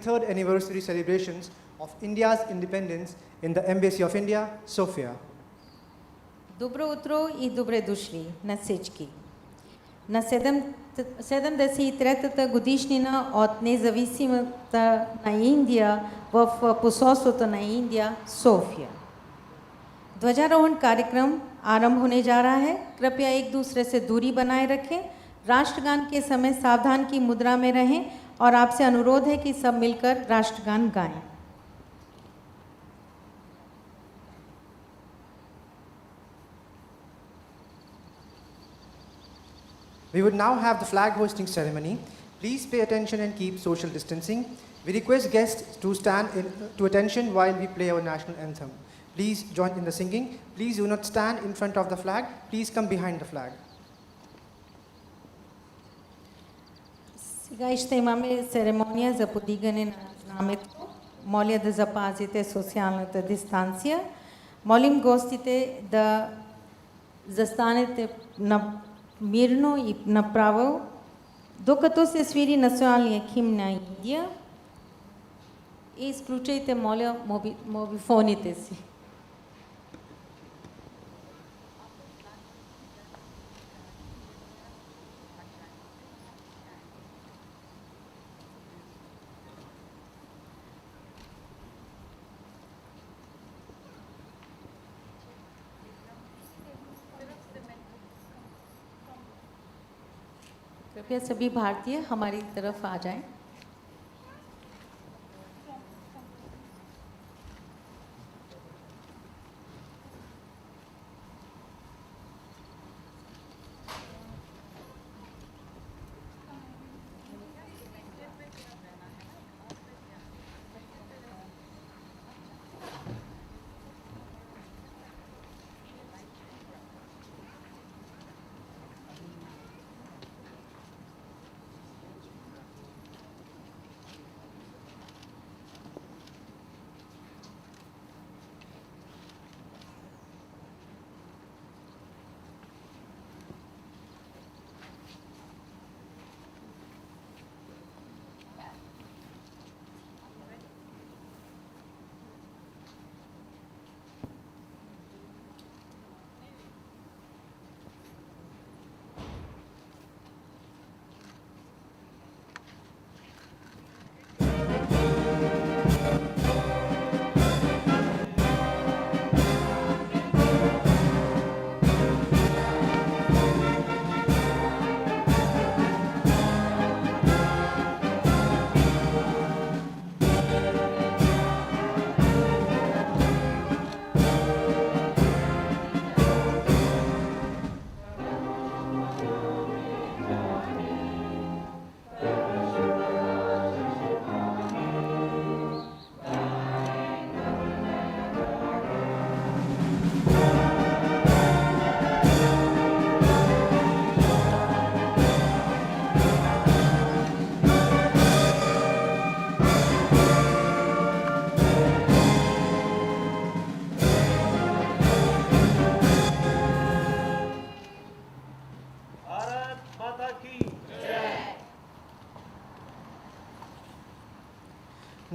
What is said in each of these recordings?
73rd anniversary celebrations of India's independence in the Embassy of India, Sofia. Добро утро и добре дошли на всички. На 73-та годишнина от независимата на Индия в посолството на Индия, София. ध्वजारोहण कार्यक्रम आरंभ होने जा रहा है। कृपया एक दूसरे से दूरी बनाए रखें। राष्ट्रगान के समय सावधान की मुद्रा में रहें और आपसे अनुरोध है कि सब मिलकर राष्ट्रगान गाएं। We would now have the flag hoisting ceremony. Please pay attention and keep social distancing. We request guests to stand to attention while we play our national anthem. Please join in the singing. Please do not stand in front of the flag. Please come behind the flag. Сега ще имаме церемония за подигане на знамето. Моля да запазите социалната дистанция. Молим гостите да застанете мирно и направо, докато се свири националния химн на Индия, и изключайте, моля, мобифоните си. कृपया सभी भारतीय हमारी तरफ आ जाएं।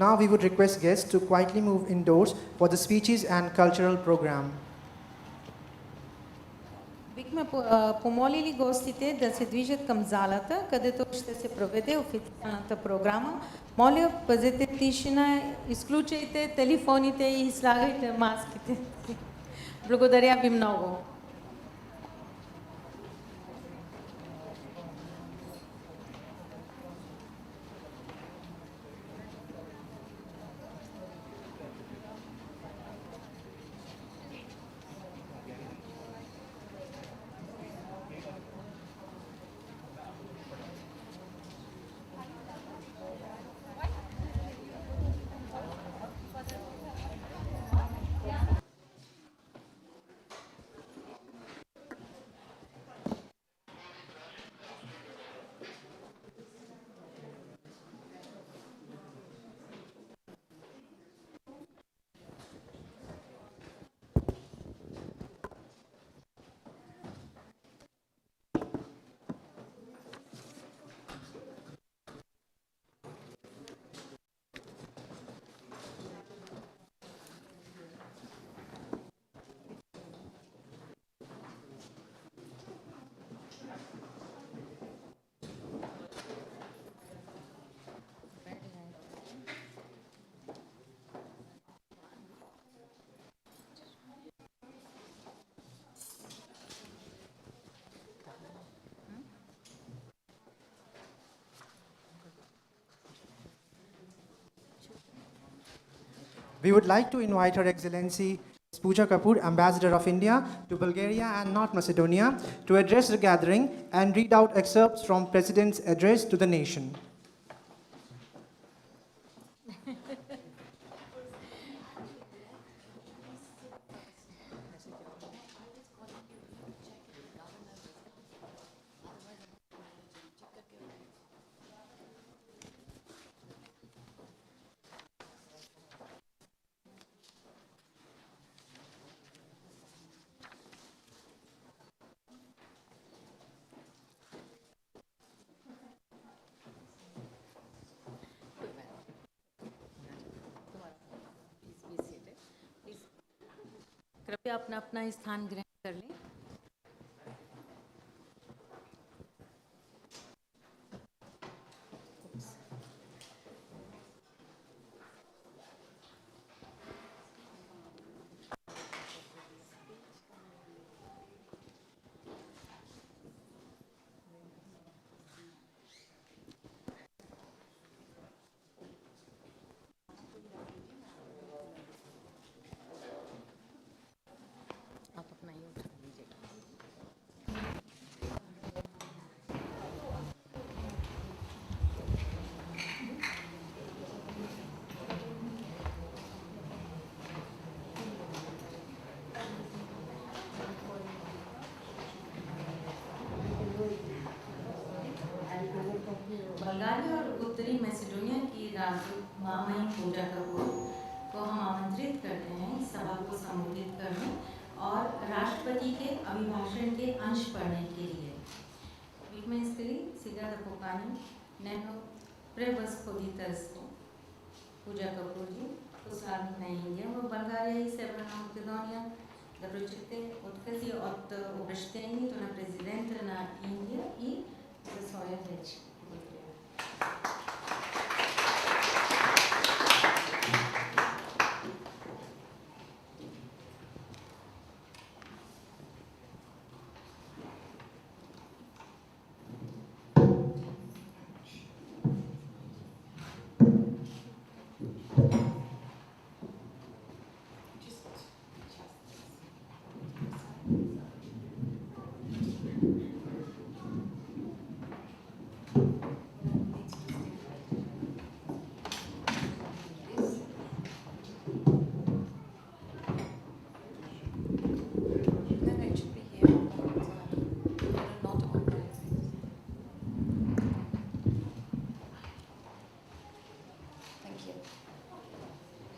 Now we would request guests to quietly move indoors for the speeches and cultural program. Бихме помолили гостите да се движат към залата, където ще се проведе официалната програма. Моля, пазете тишина, изключайте телефоните и слагайте маските. Благодаря ви много. We would like to invite Her Excellency Ms. Pooja Kapoor, Ambassador of India to Bulgaria and North Macedonia, to address the gathering and read out excerpts from President's address to the nation. कृपया अपना अपना स्थान ग्रहण कर लें। आप अपना ही उठा लीजिएगा। बल्गारिया और उत्तरी मैसेडोनिया की राजदूत मामई पूजा कपूर को हम आमंत्रित करते हैं इस सभा को संबोधित करने और राष्ट्रपति के अभिभाषण के अंश पढ़ने के लिए। Viceministri Sigada Pokani, Neno Prevascoditas, Puja Kapoorji, Poslanik na India, v Bulgariji, Severna Macedonia, da pročite odkazi od obveštenji to na prezidenta na Indija I za svoje reči.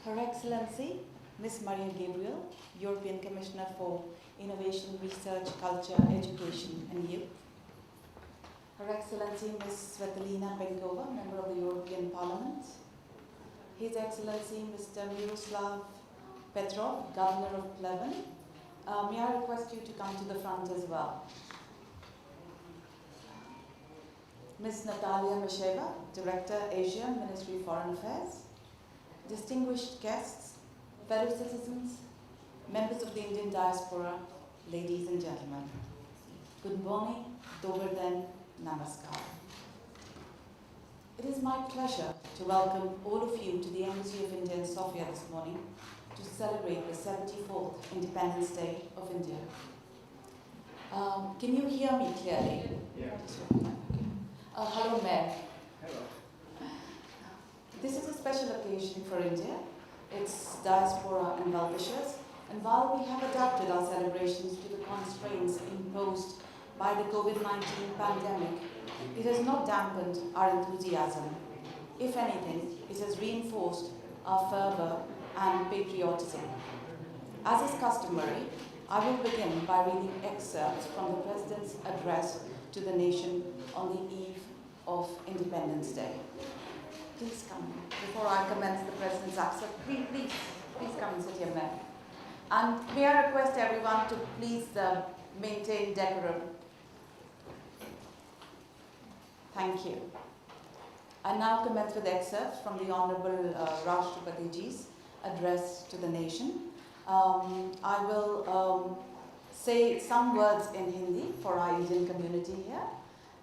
Her Excellency, Ms. Maria Gabriel, European Commissioner for Innovation, Research, Culture, Education and Youth. Her Excellency, Ms. Svetlana Penkova, Member of the European Parliament. His Excellency, Mr. Miroslav Petrov, Governor of Pleven. May I request you to come to the front as well. Ms. Natalia Masheva, Director, Asia, Ministry of Foreign Affairs. Distinguished guests, fellow citizens, members of the Indian diaspora, ladies and gentlemen. Good morning, Dobar den, Namaskar. It is my pleasure to welcome all of you to the Embassy of India in Sofia this morning to celebrate the 74th Independence Day of India. Can you hear me clearly? Yeah. Hello, Mayor. Hello. This is a special occasion for India, its diaspora and well-wishers, and while we have adapted our celebrations to the constraints imposed by the COVID-19 pandemic, it has not dampened our enthusiasm. If anything, it has reinforced our fervor and patriotism. As is customary, I will begin by reading excerpts from the President's address to the nation on the eve of Independence Day. Please come. Before I commence the President's excerpt, please come and sit here, Mayor. And may I request everyone to please maintain decorum. Thank you. I now commence with excerpts from the Honorable Rashtrapatiji's address to the nation. I will say some words in Hindi for our Indian community here,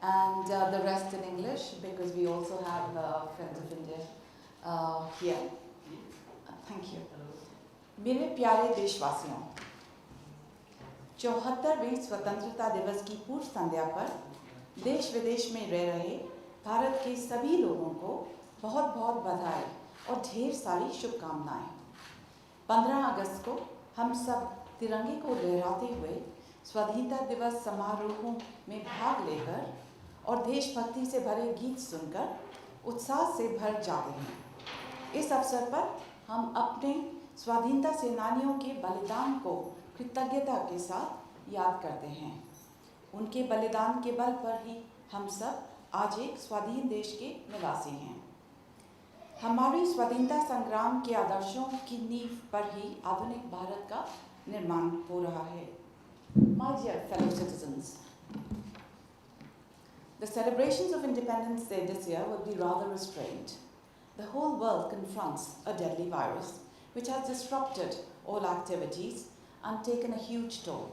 and the rest in English because we also have Friends of India here. Thank you. मेरे प्यारे देशवासियों, 74वें स्वतंत्रता दिवस की पूर्व संध्या पर देश विदेश में रह रहे भारत के सभी लोगों को बहुत बहुत बधाई और ढेर सारी शुभकामनाएं। 15 अगस्त को हम सब तिरंगे को लहराते हुए स्वाधीनता दिवस समारोहों में भाग लेकर और देशभक्ति से भरे गीत सुनकर उत्साह से भर जाते हैं। इस अवसर पर हम अपने स्वाधीनता सेनानियों के बलिदान को कृतज्ञता के साथ याद करते हैं। उनके बलिदान के बल पर ही हम सब आज एक स्वाधीन देश के निवासी हैं। हमारी स्वाधीनता संग्राम के आदर्शों की नींव पर ही आधुनिक भारत का निर्माण हो रहा है। My dear fellow citizens, the celebrations of Independence Day this year will be rather restrained. The whole world confronts a deadly virus which has disrupted all activities and taken a huge toll.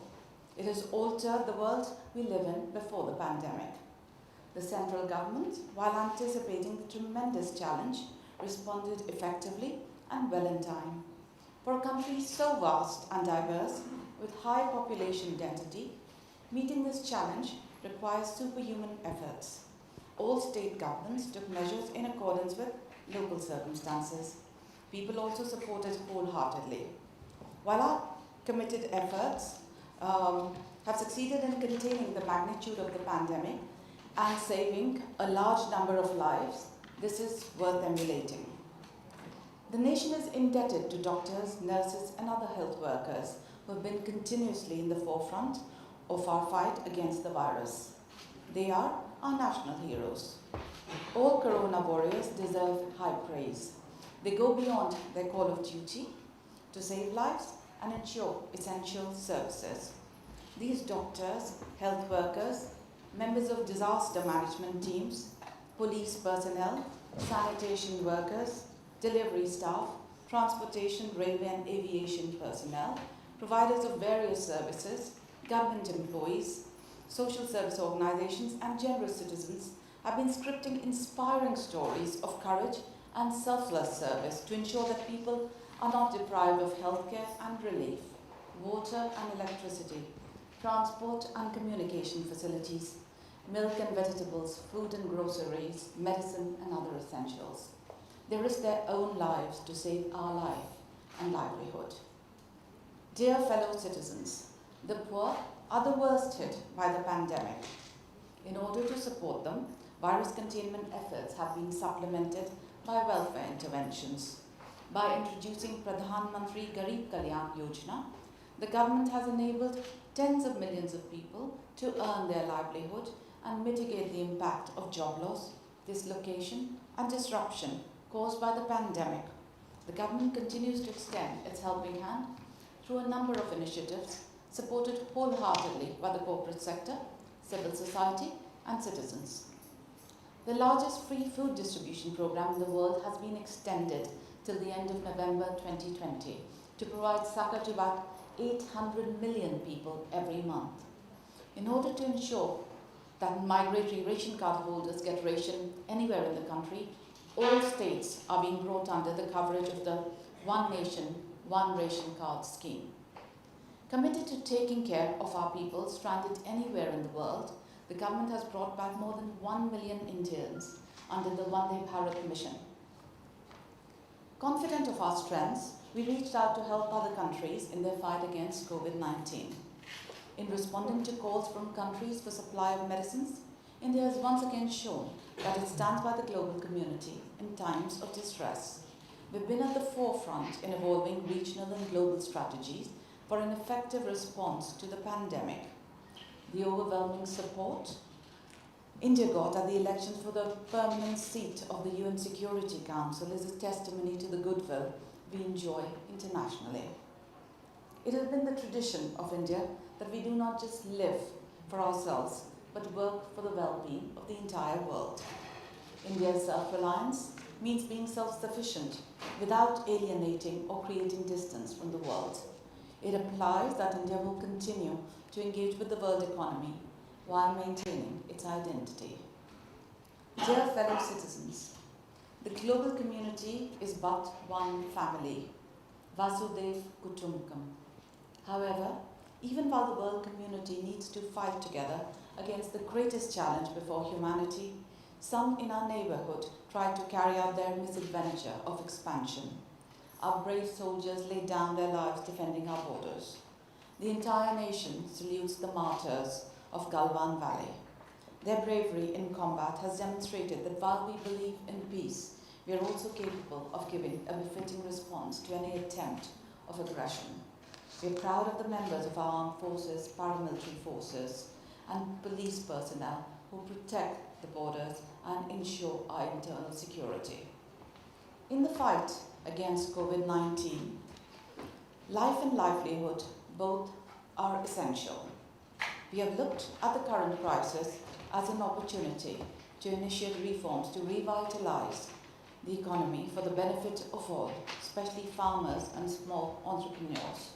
It has altered the world we live in before the pandemic. The central government, while anticipating the tremendous challenge, responded effectively and well in time. For a country so vast and diverse, with high population density, meeting this challenge requires superhuman efforts. All state governments took measures in accordance with local circumstances. People also supported wholeheartedly. While our committed efforts have succeeded in containing the magnitude of the pandemic and saving a large number of lives, this is worth emulating. The nation is indebted to doctors, nurses, and other health workers who have been continuously in the forefront of our fight against the virus. They are our national heroes. All corona warriors deserve high praise. They go beyond their call of duty to save lives and ensure essential services. These doctors, health workers, members of disaster management teams, police personnel, sanitation workers, delivery staff, transportation, railway and aviation personnel, providers of various services, government employees, social service organizations and generous citizens have been scripting inspiring stories of courage and selfless service to ensure that people are not deprived of healthcare and relief, water and electricity, transport and communication facilities, milk and vegetables, food and groceries, medicine and other essentials. They risk their own lives to save our life and livelihood. Dear fellow citizens, the poor are the worst hit by the pandemic. In order to support them, virus containment efforts have been supplemented by welfare interventions. By introducing Pradhan Mantri Garib Kalyan Yojana, the government has enabled tens of millions of people to earn their livelihood and mitigate the impact of job loss, dislocation and disruption caused by the pandemic. The government continues to extend its helping hand through a number of initiatives supported wholeheartedly by the corporate sector, civil society and citizens. The largest free food distribution program in the world has been extended till the end of November 2020 to provide succor to about 800 million people every month. In order to ensure that migratory ration card holders get ration anywhere in the country, all states are being brought under the coverage of the One Nation, One Ration Card scheme. Committed to taking care of our people stranded anywhere in the world, the government has brought back more than 1 million Indians under the Vande Bharat mission. Confident of our strengths, we reached out to help other countries in their fight against COVID-19. In responding to calls from countries for supply of medicines, India has once again shown that it stands by the global community in times of distress. We've been at the forefront in evolving regional and global strategies for an effective response to the pandemic. The overwhelming support India got at the elections for the permanent seat of the UN Security Council is a testimony to the goodwill we enjoy internationally. It has been the tradition of India that we do not just live for ourselves, but work for the well-being of the entire world. India's self-reliance means being self-sufficient without alienating or creating distance from the world. It implies that India will continue to engage with the world economy while maintaining its identity. Dear fellow citizens, the global community is but one family. Vasudev Kutumbakam. However, even while the world community needs to fight together against the greatest challenge before humanity, some in our neighborhood try to carry out their misadventure of expansion. Our brave soldiers laid down their lives defending our borders. The entire nation salutes the martyrs of Galwan Valley. Their bravery in combat has demonstrated that while we believe in peace, we are also capable of giving a befitting response to any attempt of aggression. We are proud of the members of our armed forces, paramilitary forces, and police personnel who protect the borders and ensure our internal security. In the fight against COVID-19, life and livelihood both are essential. We have looked at the current crisis as an opportunity to initiate reforms to revitalize the economy for the benefit of all, especially farmers and small entrepreneurs.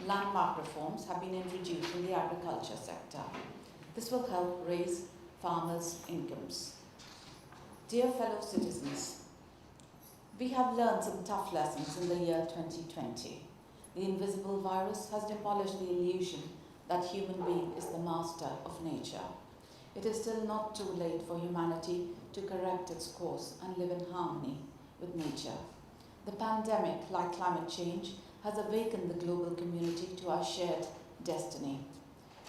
Landmark reforms have been introduced in the agriculture sector. This will help raise farmers' incomes. Dear fellow citizens, we have learned some tough lessons in the year 2020. The invisible virus has demolished the illusion that human being is the master of nature. It is still not too late for humanity to correct its course and live in harmony with nature. The pandemic, like climate change, has awakened the global community to our shared destiny.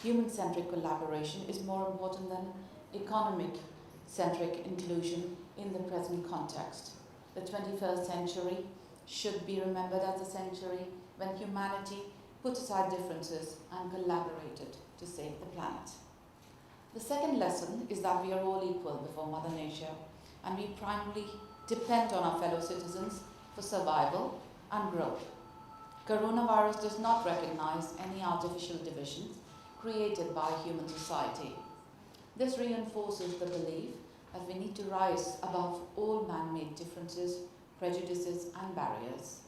Human-centric collaboration is more important than economic-centric inclusion in the present context. The 21st century should be remembered as a century when humanity put aside differences and collaborated to save the planet. The second lesson is that we are all equal before Mother Nature, and we primarily depend on our fellow citizens for survival and growth. Coronavirus does not recognize any artificial divisions created by human society. This reinforces the belief that we need to rise above all man-made differences, prejudices, and barriers.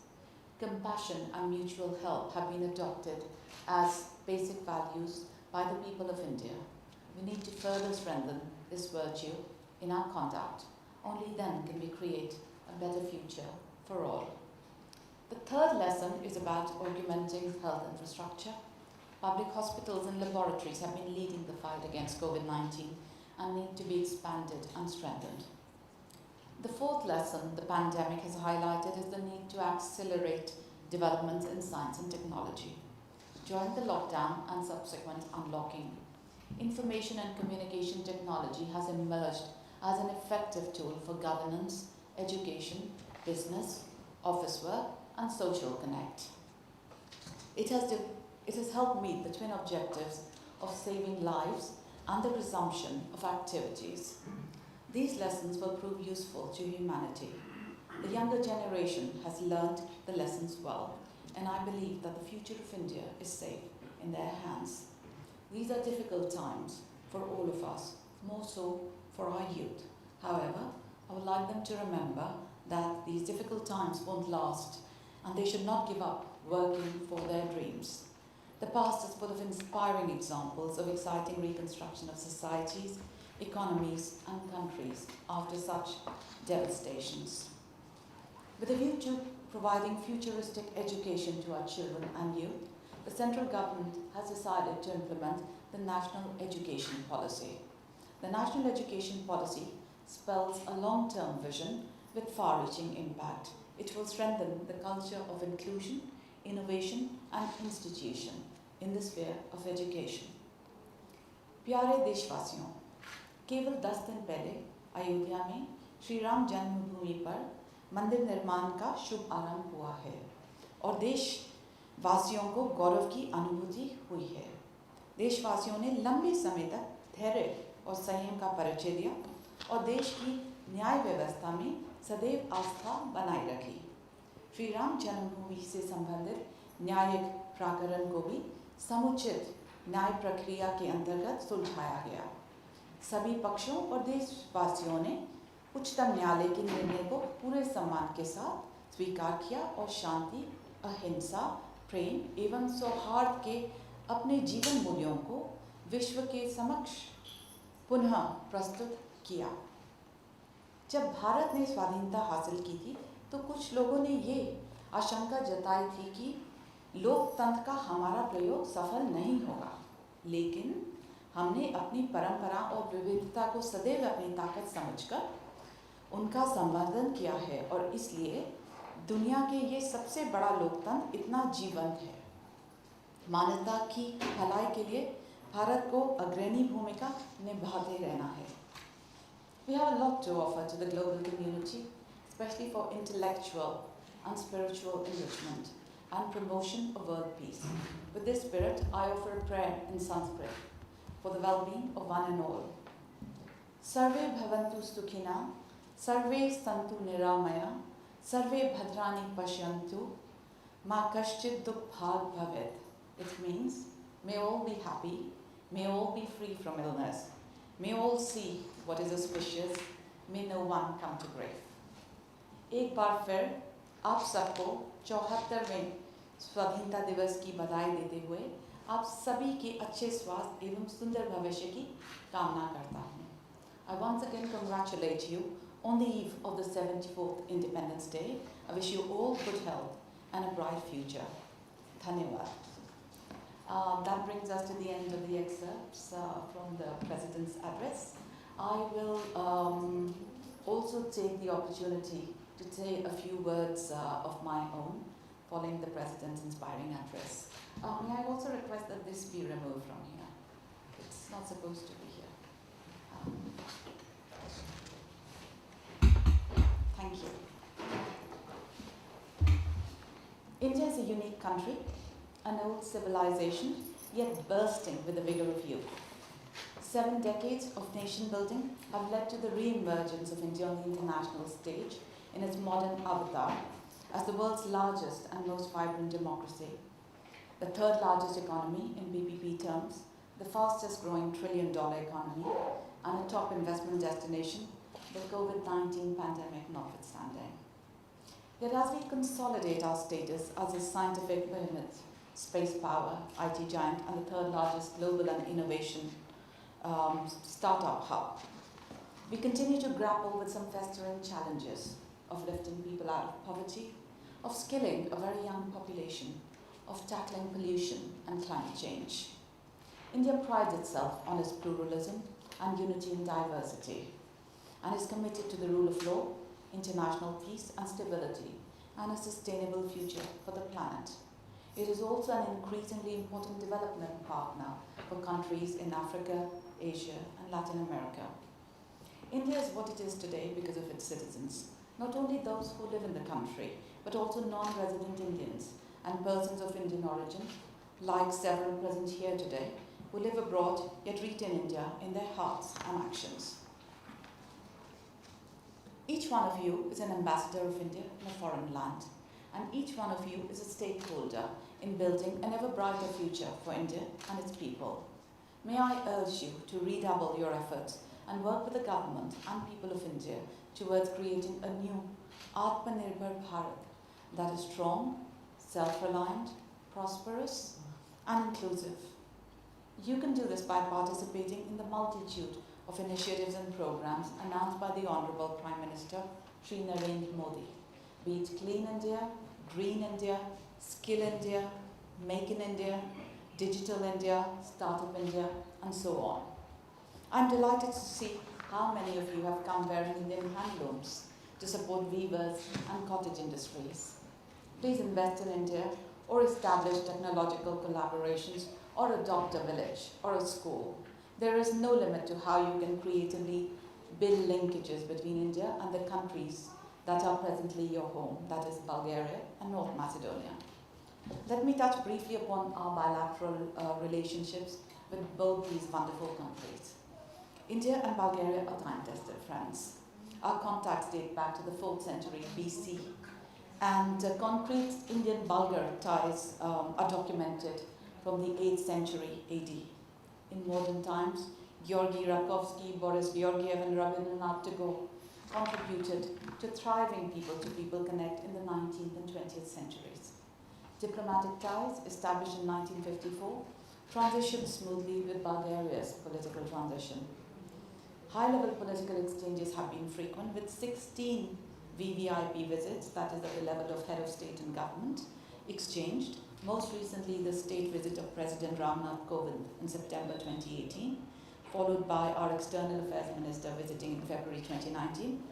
Compassion and mutual help have been adopted as basic values by the people of India. We need to further strengthen this virtue in our conduct. Only then can we create a better future for all. The third lesson is about augmenting health infrastructure. Public hospitals and laboratories have been leading the fight against COVID-19 and need to be expanded and strengthened. The fourth lesson the pandemic has highlighted is the need to accelerate developments in science and technology. During the lockdown and subsequent unlocking, information and communication technology has emerged as an effective tool for governance, education, business, office work, and social connect. It has helped meet the twin objectives of saving lives and the resumption of activities. These lessons will prove useful to humanity. The younger generation has learned the lessons well, and I believe that the future of India is safe in their hands. These are difficult times for all of us, more so for our youth. However, I would like them to remember that these difficult times won't last, and they should not give up working for their dreams. The past is full of inspiring examples of exciting reconstruction of societies, economies, and countries after such devastations. With a view to providing futuristic education to our children and youth, the central government has decided to implement the National Education Policy. The National Education Policy spells a long-term vision with far-reaching impact. It will strengthen the culture of inclusion, innovation, and institution in the sphere of education. प्यारे देशवासियों, केवल 10 दिन पहले अयोध्या में श्री राम जन्मभूमि पर मंदिर निर्माण का शुभ आरंभ हुआ है और देशवासियों को गौरव की अनुभूति हुई है। देशवासियों ने लंबे समय तक धैर्य और संयम का परिचय दिया और देश की न्याय व्यवस्था में सदैव आस्था बनाए रखी। श्री राम जन्मभूमि से संबंधित न्यायिक प्रकरण को भी समुचित न्याय प्रक्रिया के अंतर्गत सुलझाया गया। सभी पक्षों और देशवासियों ने उच्चतम न्यायालय के निर्णय को पूरे सम्मान के साथ स्वीकार किया और शांति, अहिंसा, प्रेम एवं सौहार्द के अपने जीवन मूल्यों को विश्व के समक्ष पुनः प्रस्तुत किया। जब भारत ने स्वाधीनता हासिल की थी तो कुछ लोगों ने ये आशंका जताई थी कि लोकतंत्र का हमारा प्रयोग सफल नहीं होगा, लेकिन हमने अपनी परंपरा और विविधता को सदैव अपनी ताकत समझकर उनका संवर्धन किया है और इसलिए दुनिया के ये सबसे बड़ा लोकतंत्र इतना जीवंत है। मानवता की भलाई के लिए भारत को अग्रणी भूमिका निभाते रहना है। We have a lot to offer to the global community, especially for intellectual and spiritual enrichment and promotion of world peace. With this spirit, I offer a prayer in Sanskrit for the well-being of one and all. Sarve bhavantu sukhina, sarve santu niramaya, sarve bhadrani pashyantu, ma kaschid dukbhag bhavet. It means, may all be happy, may all be free from illness, may all see what is auspicious, may no one come to grief. एक बार फिर आप सबको 74वें स्वाधीनता दिवस की बधाई देते हुए आप सभी के अच्छे स्वास्थ्य एवं सुंदर भविष्य की कामना करता हूँ। I once again congratulate you on the eve of the 74th Independence Day. I wish you all good health and a bright future. Dhanyawad. That brings us to the end of the excerpts from the President's address. I will also take the opportunity to say a few words of my own following the President's inspiring address. May I also request that this be removed from here? It's not supposed to be here. Thank you. India is a unique country, an old civilization, yet bursting with the vigor of youth. 7 decades of nation building have led to the re-emergence of India on the international stage in its modern avatar as the world's largest and most vibrant democracy, the 3rd largest economy in BBP terms, the fastest growing $1 trillion economy, and a top investment destination, the COVID-19 pandemic notwithstanding. Yet as we consolidate our status as a scientific behemoth, space power, IT giant, and the 3rd largest global and innovation startup hub, we continue to grapple with some festering challenges of lifting people out of poverty, of skilling a very young population, of tackling pollution and climate change. India prides itself on its pluralism and unity in diversity, and is committed to the rule of law, international peace and stability, and a sustainable future for the planet. It is also an increasingly important development partner for countries in Africa, Asia, and Latin America. India is what it is today because of its citizens, not only those who live in the country, but also non-resident Indians and persons of Indian origin, like several present here today, who live abroad yet retain India in their hearts and actions. Each one of you is an ambassador of India in a foreign land, and each one of you is a stakeholder in building an ever brighter future for India and its people. May I urge you to redouble your efforts and work with the government and people of India towards creating a new Atmanirbhar Bharat that is strong, self-reliant, prosperous, and inclusive. You can do this by participating in the multitude of initiatives and programs announced by the Honorable Prime Minister Shri Narendra Modi, be it Clean India, Green India, Skill India, Make in India, Digital India, Startup India, and so on. I'm delighted to see how many of you have come wearing Indian handlooms to support weavers and cottage industries. Please invest in India or establish technological collaborations or adopt a village or a school. There is no limit to how you can creatively build linkages between India and the countries that are presently your home, that is Bulgaria and North Macedonia. Let me touch briefly upon our bilateral relationships with both these wonderful countries. India and Bulgaria are time-tested friends. Our contacts date back to the 4th century BC, and concrete Indian-Bulgar ties are documented from the 8th century AD. In modern times, Georgy Rakovsky, Boris Georgiev, and Rabindranath Tagore contributed to thriving people-to-people connect in the 19th and 20th centuries. Diplomatic ties, established in 1954, transitioned smoothly with Bulgaria's political transition. High-level political exchanges have been frequent, with 16 VVIP visits, that is at the level of head of state and government, exchanged. Most recently, the state visit of President Ramnath Kovind in September 2018, followed by our External Affairs Minister visiting in February 2019,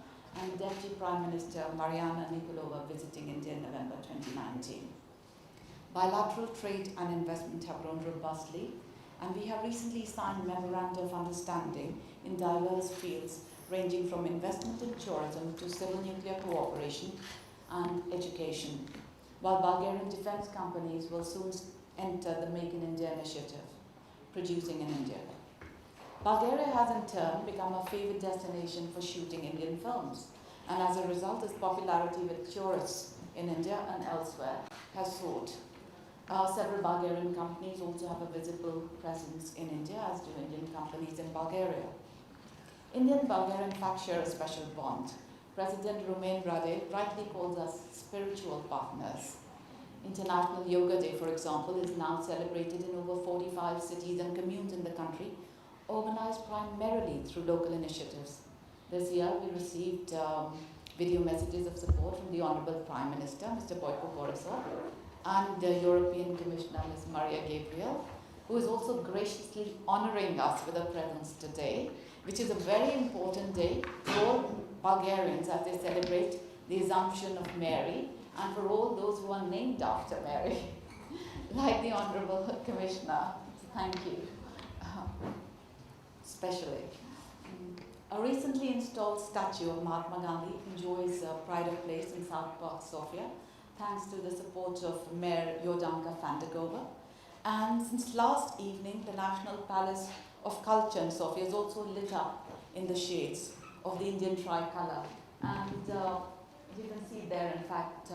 and Deputy Prime Minister Mariana Nikolova visiting India in November 2019. Bilateral trade and investment have grown robustly, and we have recently signed memoranda of understanding in diverse fields ranging from investment in tourism to civil nuclear cooperation and education, while Bulgarian defense companies will soon enter the Make in India initiative, producing in India. Bulgaria has in turn become a favorite destination for shooting Indian films, and as a result, its popularity with tourists in India and elsewhere has soared. Several Bulgarian companies also have a visible presence in India, as do Indian companies in Bulgaria. India and Bulgaria, in fact, share a special bond. President Rumen Rade rightly calls us spiritual partners. International Yoga Day, for example, is now celebrated in over 45 cities and communes in the country, organized primarily through local initiatives. This year, we received video messages of support from the Honorable Prime Minister, Mr. Boyko Borisov, and the European Commissioner, Ms. Maria Gabriel, who is also graciously honoring us with a presence today, which is a very important day for all Bulgarians as they celebrate the Assumption of Mary, and for all those who are named after Mary, like the Honorable Commissioner. Thank you. Especially. A recently installed statue of Mahatma Gandhi enjoys pride of place in South Park, Sofia, thanks to the support of Mayor Yodanka Fandagova. And since last evening, the National Palace of Culture in Sofia is also lit up in the shades of the Indian tricolour. And you can see there, in fact,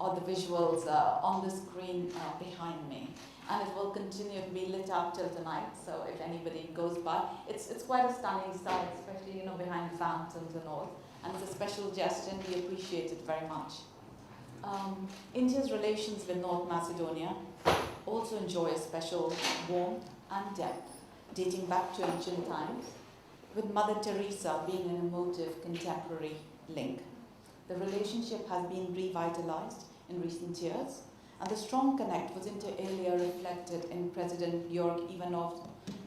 all the visuals on the screen behind me. And it will continue to be lit up till tonight, so if anybody goes by, it's quite a stunning sight, especially behind fountains and all. And it's a special gesture, and we appreciate it very much. India's relations with North Macedonia also enjoy a special warmth and depth, dating back to ancient times, with Mother Teresa being an emotive contemporary link. The relationship has been revitalized in recent years, and the strong connect was inter alia reflected in President Georg Ivanov's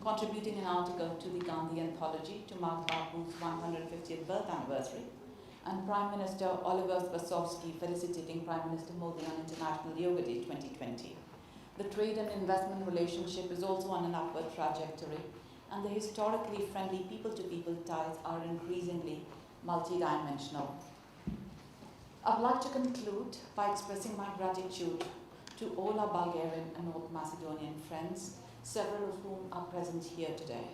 contributing an article to the Gandhi Anthology to mark Bapu's 150th birth anniversary, and Prime Minister Oliver Spasovsky felicitating Prime Minister Modi on International Yoga Day 2020. The trade and investment relationship is also on an upward trajectory, and the historically friendly people-to-people ties are increasingly multidimensional. I'd like to conclude by expressing my gratitude to all our Bulgarian and North Macedonian friends, several of whom are present here today.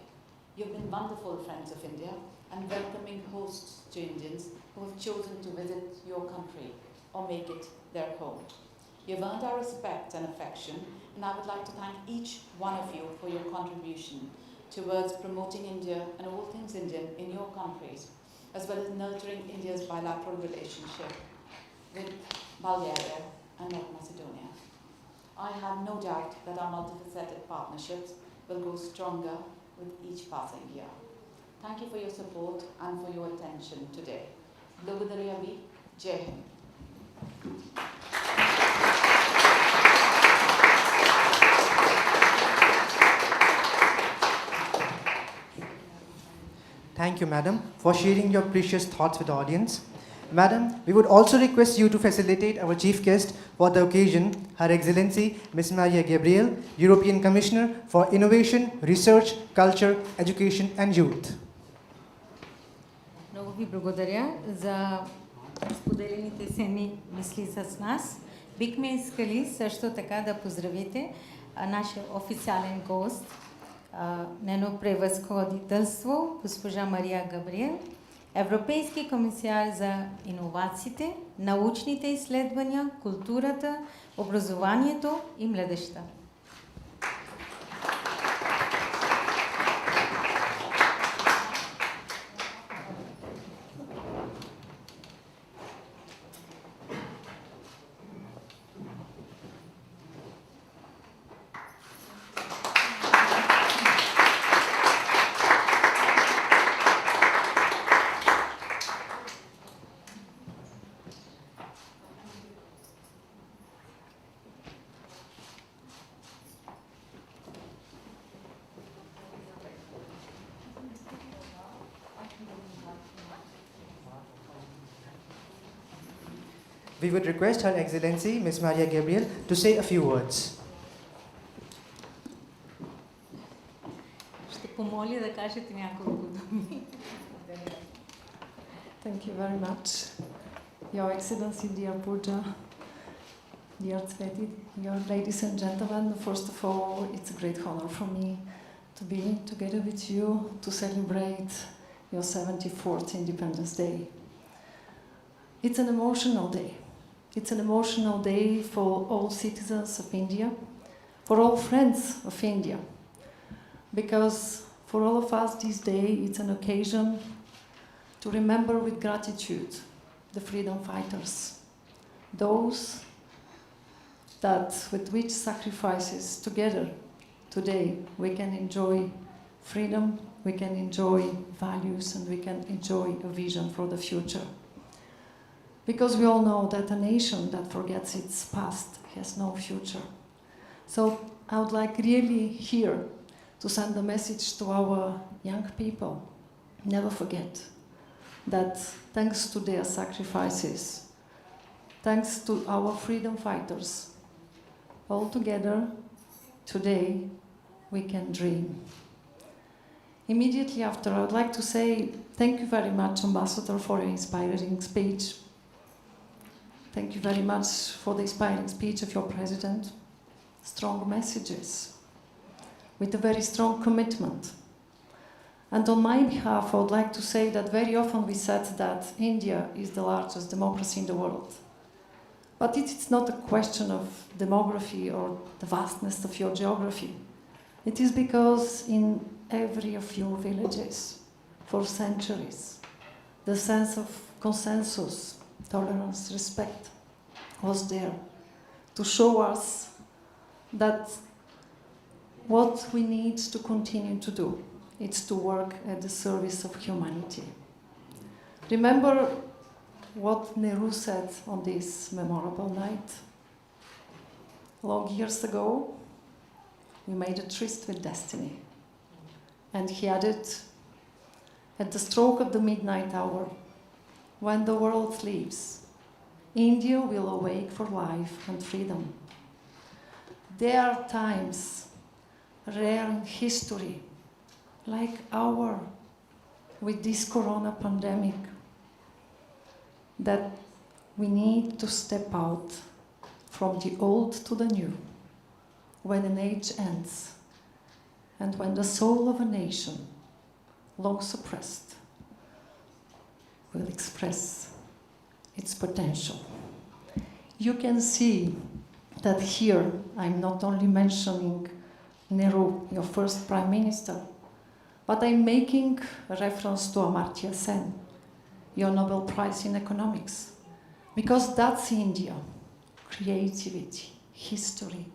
You've been wonderful friends of India and welcoming hosts to Indians who have chosen to visit your country or make it their home. You've earned our respect and affection, and I would like to thank each one of you for your contribution towards promoting India and all things Indian in your countries, as well as nurturing India's bilateral relationship with Bulgaria and North Macedonia. I have no doubt that our multifaceted partnerships will grow stronger with each passing year. Thank you for your support and for your attention today. Bulgaria vi, Jai Hind. Thank you, Madam, for sharing your precious thoughts with the audience. Madam, we would also request you to facilitate our chief guest for the occasion, Her Excellency Ms. Maria Gabriel, European Commissioner for Innovation, Research, Culture, Education and Youth. Много ви благодаря за споделените ценни мисли с нас. Бихме искали също така да поздравите нашия официален гост, нейно превъзходителство, госпожа Мария Габриел, Европейски комисар за иновациите, научните изследвания, културата, образованието и младежта. We would request Her Excellency, Ms. Maria Gabriel, to say a few words. Ще помоля да кажете няколко думи. Thank you very much. Your Excellency, dear Pooja, dear Tsveti, your ladies and gentlemen, first of all, it's a great honor for me to be together with you to celebrate your 74th Independence Day. It's an emotional day. It's an emotional day for all citizens of India, for all friends of India, because for all of us this day it's an occasion to remember with gratitude the freedom fighters, those that with which sacrifices together today we can enjoy freedom, we can enjoy values, and we can enjoy a vision for the future. Because we all know that a nation that forgets its past has no future. So I would like really here to send a message to our young people. Never forget that thanks to their sacrifices, thanks to our freedom fighters, all together today we can dream. Immediately after, I would like to say thank you very much, Ambassador, for your inspiring speech. Thank you very much for the inspiring speech of your President. Strong messages with a very strong commitment. And on my behalf, I would like to say that very often we said that India is the largest democracy in the world. But it's not a question of demography or the vastness of your geography. It is because in every of your villages, for centuries, the sense of consensus, tolerance, respect was there to show us that what we need to continue to do is to work at the service of humanity. Remember what Nehru said on this memorable night. Long years ago, we made a tryst with destiny. And he added, at the stroke of the midnight hour, when the world sleeps, India will awake for life and freedom. There are times, rare in history, like our, with this corona pandemic, that we need to step out from the old to the new, when an age ends, and when the soul of a nation, long suppressed, will express its potential. You can see that here I'm not only mentioning Nehru, your first Prime Minister, but I'm making a reference to Amartya Sen, your Nobel Prize in Economics, because that's India. Creativity, history,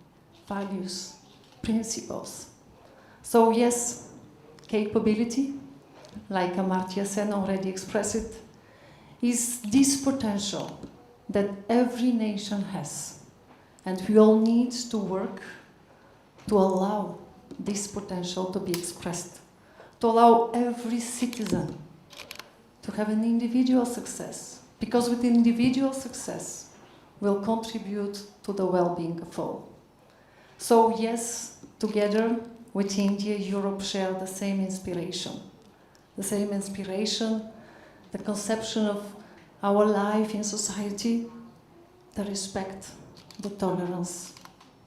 values, principles. So yes, capability, like Amartya Sen already expressed it, is this potential that every nation has. And we all need to work to allow this potential to be expressed, to allow every citizen to have an individual success, because with individual success, will contribute to the well-being of all. So yes, together with India, Europe share the same inspiration. The same inspiration, the conception of our life in society, the respect, the tolerance,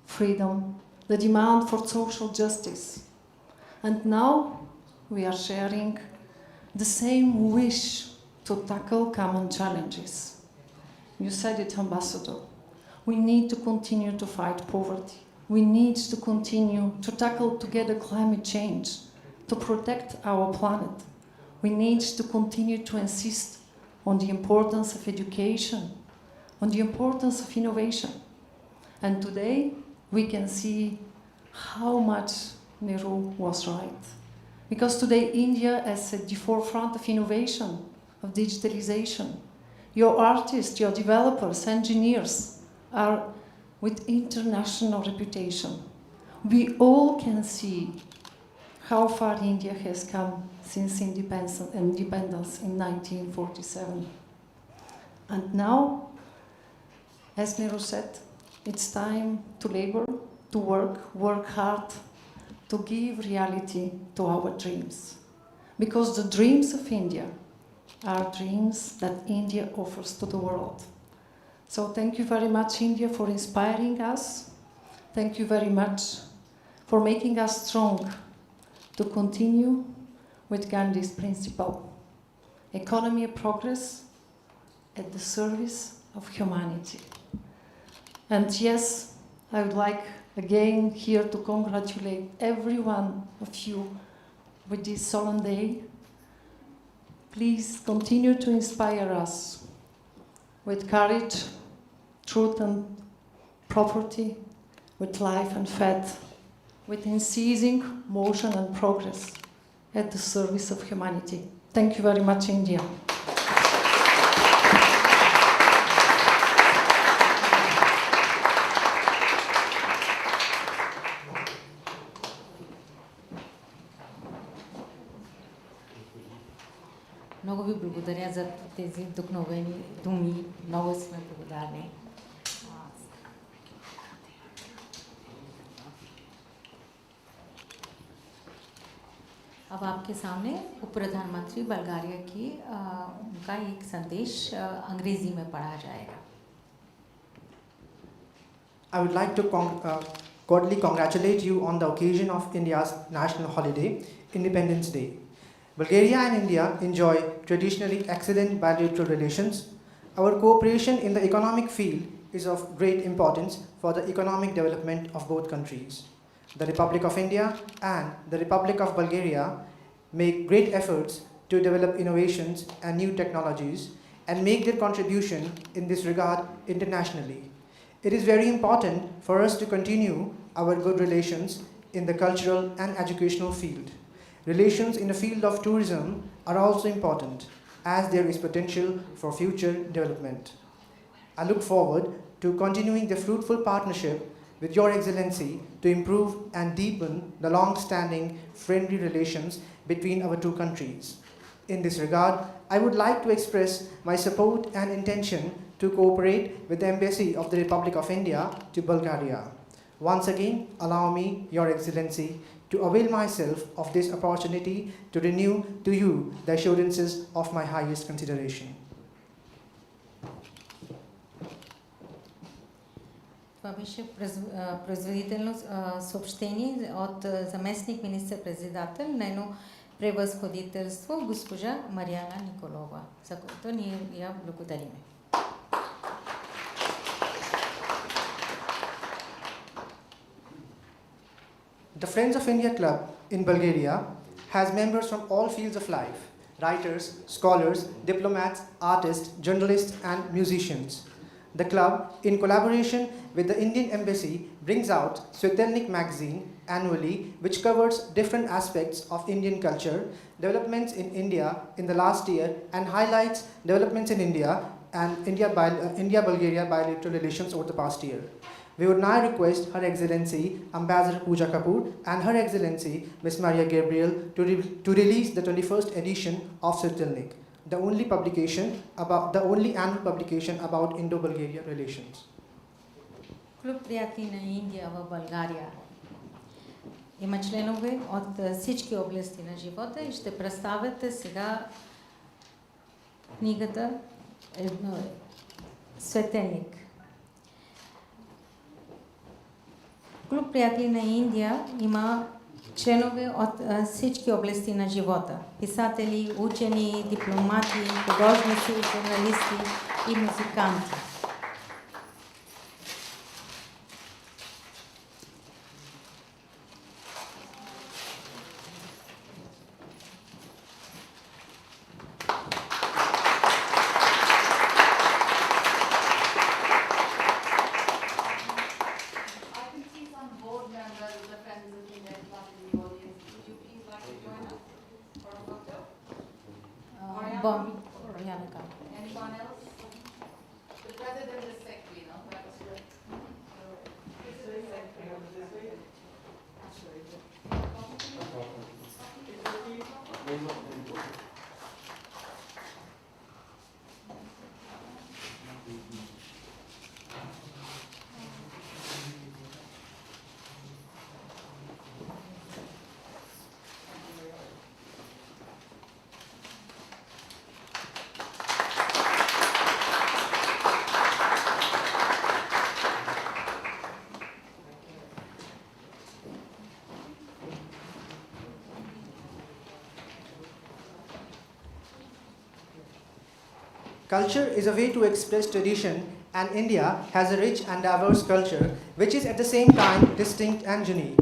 freedom, the demand for social justice. And now we are sharing the same wish to tackle common challenges. You said it, Ambassador. We need to continue to fight poverty. We need to continue to tackle together climate change, to protect our planet. We need to continue to insist on the importance of education, on the importance of innovation. And today, we can see how much Nehru was right. Because today, India is at the forefront of innovation, of digitalization. Your artists, your developers, engineers are with international reputation. We all can see how far India has come since independence in 1947. And now As Nero said, it's time to labor, to work hard, to give reality to our dreams. Because the dreams of India are dreams that India offers to the world. So thank you very much, India, for inspiring us. Thank you very much for making us strong to continue with Gandhi's principle. Economy of progress at the service of humanity. And yes, I would like again here to congratulate every one of you with this solemn day. Please continue to inspire us with courage, truth and property, with life and faith, with unceasing motion and progress at the service of humanity. Thank you very much, India. Много ви благодаря за тези вдъхновени думи. Много сме благодарни. अब आपके सामने उप प्रधानमंत्री बल्गारिया की उनका एक संदेश अंग्रेजी में पढ़ा जाएगा. I would like to cordially congratulate you on the occasion of India's national holiday, Independence Day. Bulgaria and India enjoy traditionally excellent bilateral relations. Our cooperation in the economic field is of great importance for the economic development of both countries. The Republic of India and the Republic of Bulgaria make great efforts to develop innovations and new technologies and make their contribution in this regard internationally. It is very important for us to continue our good relations in the cultural and educational field. Relations in the field of tourism are also important, as there is potential for future development. I look forward to continuing the fruitful partnership with Your Excellency to improve and deepen the long-standing friendly relations between our two countries. In this regard, I would like to express my support and intention to cooperate with the Embassy of the Republic of India to Bulgaria. Once again, allow me, Your Excellency, to avail myself of this opportunity to renew to you the assurances of my highest consideration. Това беше производително съобщение от заместник министър-председател, нейно превъзходителство госпожа Мариана Николова, за което ние я благодариме. The Friends of India Club in Bulgaria has members from all fields of life: writers, scholars, diplomats, artists, journalists, and musicians. The club, in collaboration with the Indian Embassy, brings out Svetelnik magazine annually, which covers different aspects of Indian culture, developments in India in the last year, and highlights developments in India and India-Bulgaria bilateral relations over the past year. We would now request Her Excellency Ambassador Pooja Kapoor and Her Excellency Ms. Maria Gabriel to release the 21st edition of Svetelnik, the only annual publication about Indo-Bulgaria relations. Клуб приятели на Индия в България има членове от всички области на живота и ще представяте сега книгата Светелник. Клуб приятели на Индия има членове от всички области на живота. Писатели, учени, дипломати, художници, журналисти и музиканти. Anyone else? The president is secretary, no? That was good. Culture is a way to express tradition, and India has a rich and diverse culture, which is at the same time distinct and unique.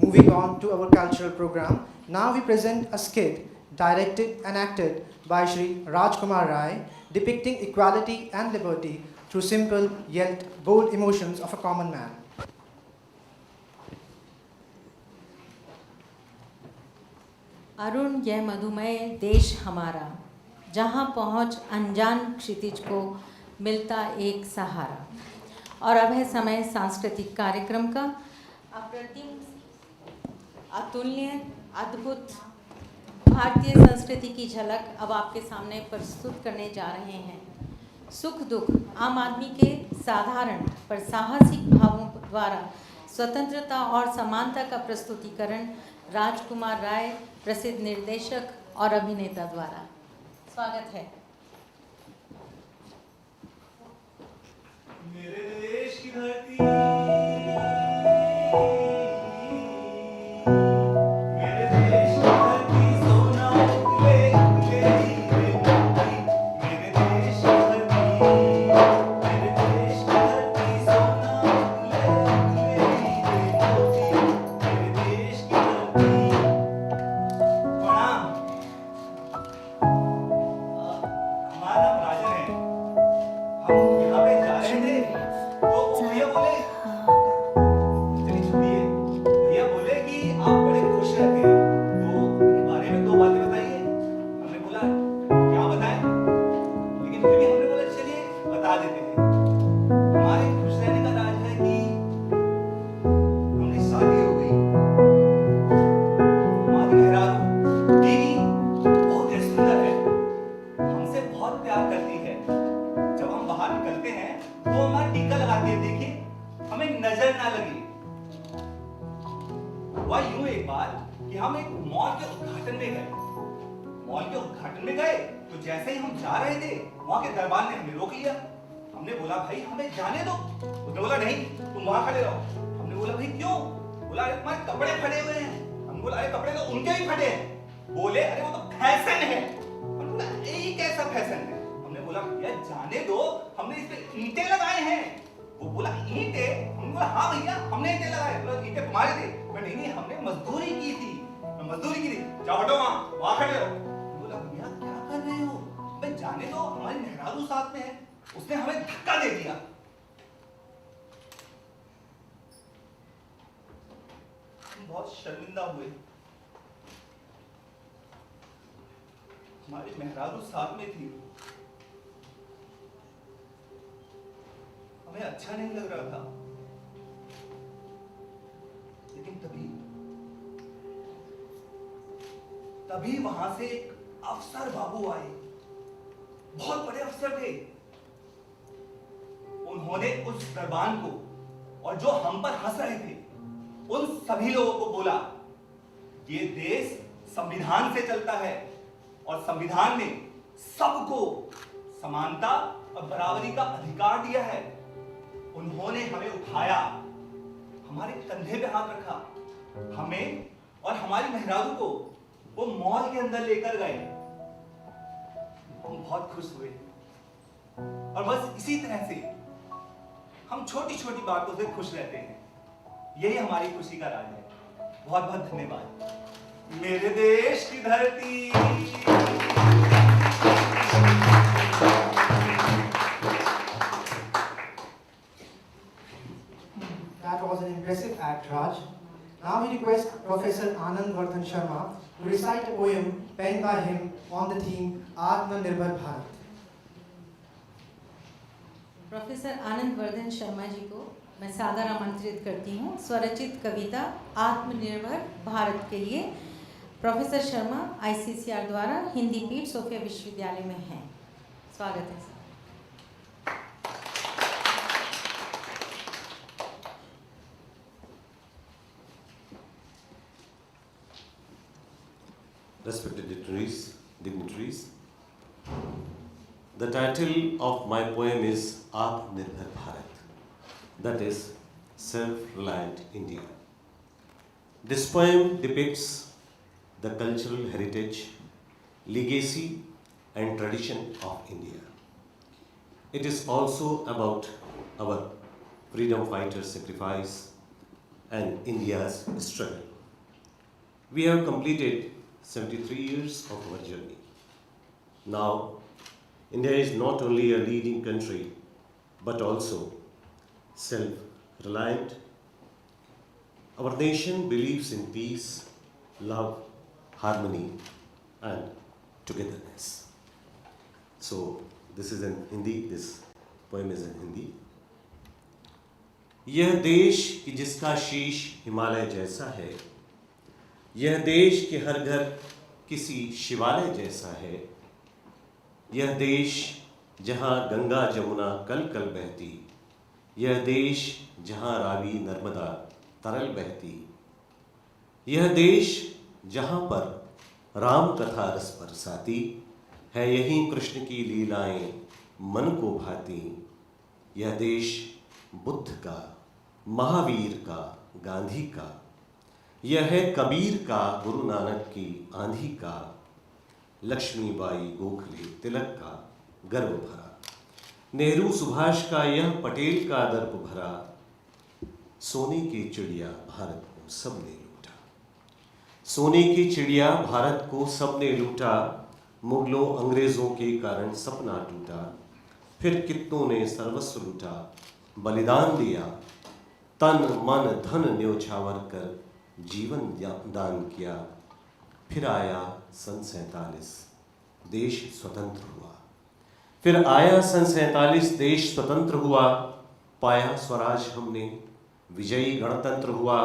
Moving on to our cultural program, now we present a skit directed and acted by Shri Rajkumar Rai, depicting equality and liberty through simple yet bold emotions of a common man. Arun यह मधुमय देश हमारा, जहाँ पहुँच अनजान क्षितिज को मिलता एक सहारा। और अब है समय सांस्कृतिक कार्यक्रम का। अप्रतिम, अतुल्य, अद्भुत भारतीय संस्कृति की झलक अब आपके सामने प्रस्तुत करने जा रहे हैं। सुख दुख आम आदमी के साधारण पर साहसिक भावों द्वारा स्वतंत्रता और समानता का प्रस्तुतिकरण राजकुमार राय, प्रसिद्ध निर्देशक और अभिनेता द्वारा। स्वागत है। मेरे देश की धरती, मेरे देश की धरती सोना उगले उगले हीरे मोती। मेरे देश की धरती, मेरे देश की धरती सोना उगले उगले हीरे मोती। मेरे देश की धरती। प्रणाम। हमारा नाम राजन है। हम यहाँ पे जा रहे थे तो भैया बोले, चलिए सुनिए, भैया बोले कि आप बड़े खुश रहते हैं, तो इनके बारे में 2 बातें बताइए। हमने बोला क्या बताएं, लेकिन फिर भी हमने बोला चलिए बता देते हैं। हमारे खुश रहने का राज है कि हमने शादी हो गई, हमारी मेहरारू बीवी बहुत ही सुंदर है, हमसे बहुत प्यार करती है। जब हम बाहर निकलते हैं तो हमारा टीका लगाती है, देखिए हमें नजर ना लगे। हुआ यूं एक बार कि हम एक मॉल के उद्घाटन में गए। मॉल के उद्घाटन में गए तो जैसे ही हम जा रहे थे, वहां के दरबार ने हमें रोक लिया। हमने बोला भाई हमें जाने दो। उसने बोला नहीं, तुम वहां खड़े रहो। हमने बोला भाई क्यों? बोला अरे तुम्हारे कपड़े फटे हुए हैं। हमने बोला अरे कपड़े तो उनके भी फटे हैं। बोले अरे वो तो फैशन है। हमने बोला ये कैसा फैशन है? हमने बोला भैया जाने दो, हमने इस पे ईंटें लगाए हैं। वो बोला ईंटें? हमने बोला हाँ भैया हमने ईंटें लगाए। बोला ईंटें तुम्हारे थे? बोला नहीं हमने मजदूरी की थी। मजदूरी की थी, जाओ हटो वहां खड़े रहो। बोला भैया क्या कर रहे हो? भाई जाने दो, हमारी मेहरारू साथ में है। उसने हमें धक्का दे दिया। हम बहुत शर्मिंदा हुए। हमारी मेहरारू साथ में थी, हमें अच्छा नहीं लग रहा था। लेकिन तभी वहां से एक अफसर बाबू आए, बहुत बड़े अफसर थे। उन्होंने उस दरबान को और जो हम पर हंस रहे थे उन सभी लोगों को बोला, ये देश संविधान से चलता है और संविधान ने सबको समानता और बराबरी का अधिकार दिया है। उन्होंने हमें उठाया, हमारे कंधे पे हाथ रखा, हमें और हमारी मेहरारू को वो मॉल के अंदर लेकर गए। हम बहुत खुश हुए और बस इसी तरह से हम छोटी छोटी बातों से खुश रहते हैं। यही हमारी खुशी का राज है। बहुत बहुत धन्यवाद। मेरे देश की धरती। That was an impressive act, Raj. Now we request Professor Anand Vardhan Sharma to recite a poem penned by him on the theme Atmanirbhar Bharat. Professor Anand Vardhan Sharma ji को मैं सादर आमंत्रित करती हूँ स्वरचित कविता आत्मनिर्भर भारत के लिए। प्रोफेसर शर्मा ICCR द्वारा हिंदी पीठ सोफिया विश्वविद्यालय में हैं। स्वागत है sir. Respected dignitaries, the title of my poem is Atmanirbhar Bharat, that is, Self-Reliant India. This poem depicts the cultural heritage, legacy and tradition of India. it is also about our freedom fighters' sacrifice and India's struggle. We have completed 73 years of our journey. Now, India is not only a leading country, but also self-reliant. Our nation believes in peace, love, harmony, and togetherness. So, this is in Hindi, this poem is in Hindi. यह देश कि जिसका शीश हिमालय जैसा है, यह देश के हर घर किसी शिवालय जैसा है, यह देश जहाँ गंगा जमुना कल कल बहती, यह देश जहाँ रावी नर्मदा तरल बहती, यह देश जहाँ पर राम कथा रस बरसाती, है यहीं कृष्ण की लीलाएं मन को भाती, यह देश बुद्ध का, महावीर का, गांधी का, यह है कबीर का, गुरु नानक की आंधी का, लक्ष्मीबाई गोखले तिलक का गर्व भरा, नेहरू सुभाष का यह पटेल का दर्प भरा, सोने की चिड़िया भारत को सबने लूटा, सोने की चिड़िया भारत को सबने लूटा, मुगलों अंग्रेजों के कारण सपना टूटा, फिर कितनों ने सर्वस्व लूटा, बलिदान दिया, तन मन धन न्योछावर कर जीवन दान किया, फिर आया सन 47 देश स्वतंत्र हुआ, फिर आया सन 47 देश स्वतंत्र हुआ, पाया स्वराज हमने, विजयी गणतंत्र हुआ,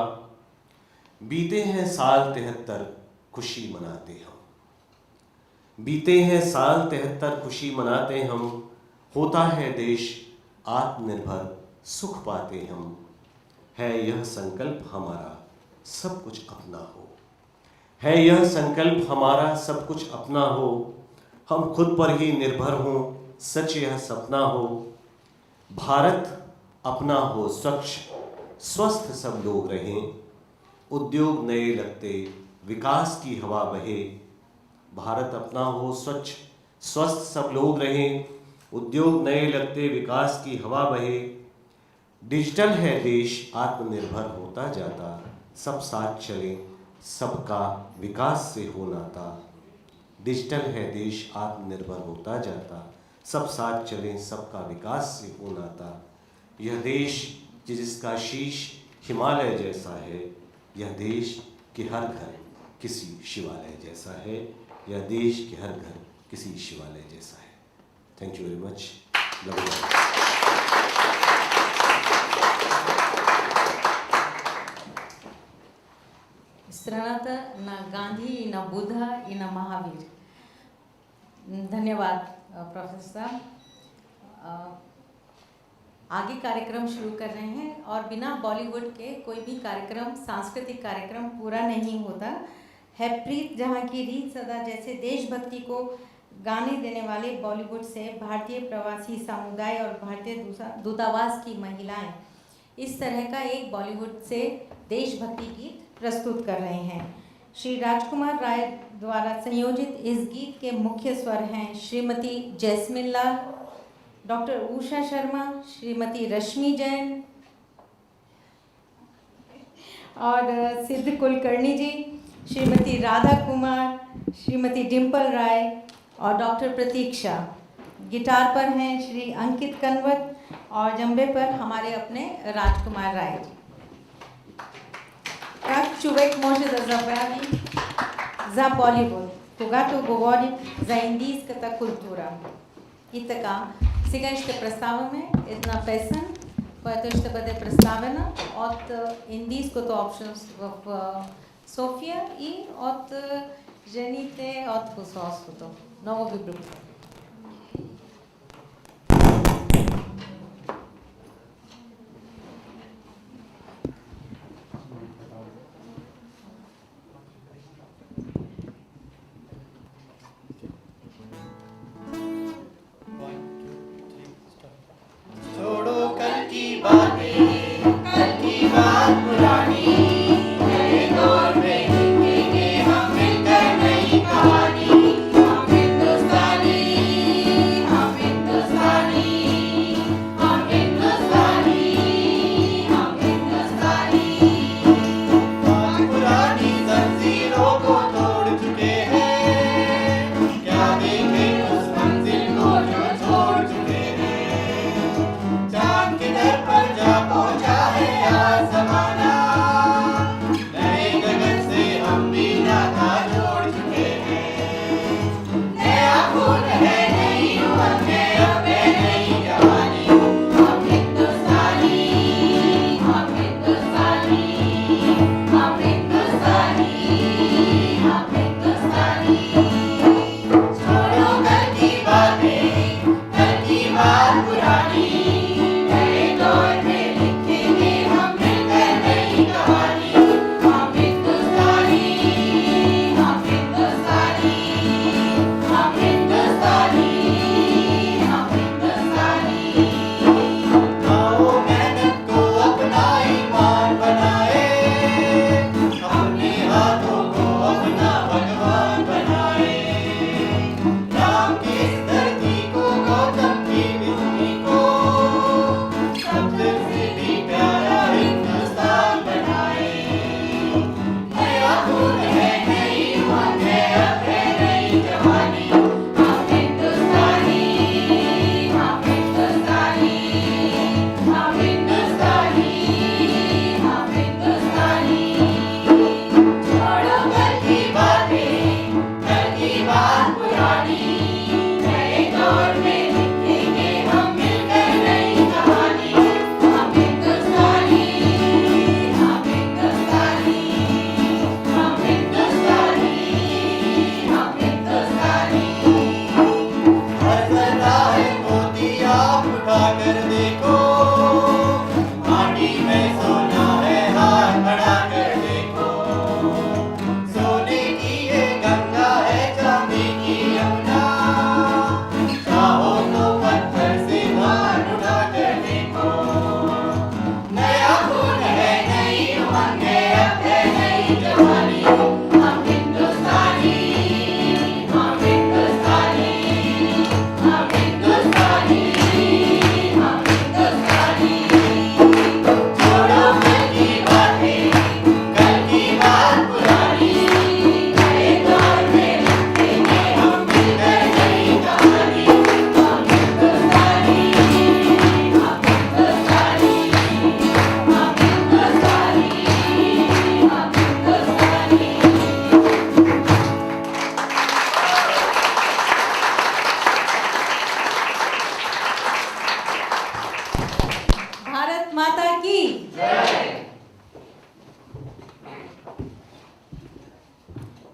बीते हैं साल 73 खुशी मनाते हम, बीते हैं साल 73 खुशी मनाते हम, होता है देश आत्मनिर्भर सुख पाते हम, है यह संकल्प हमारा सब कुछ अपना हो, है यह संकल्प हमारा सब कुछ अपना हो, हम खुद पर ही निर्भर हों सच यह सपना हो, भारत अपना हो स्वच्छ स्वस्थ सब लोग रहें, उद्योग नए लगते विकास की हवा बहे, भारत अपना हो स्वच्छ स्वस्थ सब लोग रहें, उद्योग नए लगते विकास की हवा बहे, डिजिटल है देश आत्मनिर्भर होता जाता, सब साथ चले सबका विकास से हो नाता, डिजिटल है देश आत्मनिर्भर होता जाता, सब साथ चले सबका विकास से हो नाता, यह देश जिसका शीश हिमालय जैसा है, यह देश के हर घर किसी शिवालय जैसा है, यह देश के हर घर किसी शिवालय जैसा है। Thank you very much. स्त्रणत न गांधी न बुद्ध न महावीर। धन्यवाद प्रोफेसर साहब। आगे कार्यक्रम शुरू कर रहे हैं और बिना बॉलीवुड के कोई भी कार्यक्रम सांस्कृतिक कार्यक्रम पूरा नहीं होता है। प्रीत जहाँ की रीत सदा जैसे देशभक्ति को गाने देने वाले बॉलीवुड से भारतीय प्रवासी समुदाय और भारतीय दूतावास की महिलाएं इस तरह का एक बॉलीवुड से देशभक्ति गीत प्रस्तुत कर रहे हैं। श्री राजकुमार राय द्वारा संयोजित इस गीत के मुख्य स्वर हैं श्रीमती जैस्मिन लाल, डॉक्टर उषा शर्मा, श्रीमती रश्मि जैन और सिद्ध कुलकर्णी जी, श्रीमती राधा कुमार, श्रीमती डिम्पल राय और डॉक्टर प्रतीक्षा। गिटार पर हैं श्री अंकित कनवत और जंबे पर हमारे अपने राजकुमार Rai ji. Tak człowiek może zabrać za Bollywood, когато говорим за индийската култура. И така, сега ще представяме една песен, която ще бъде представена от индийската общност в София и от жените от посолството. Много ви благодаря. हम हिंदुस्तानी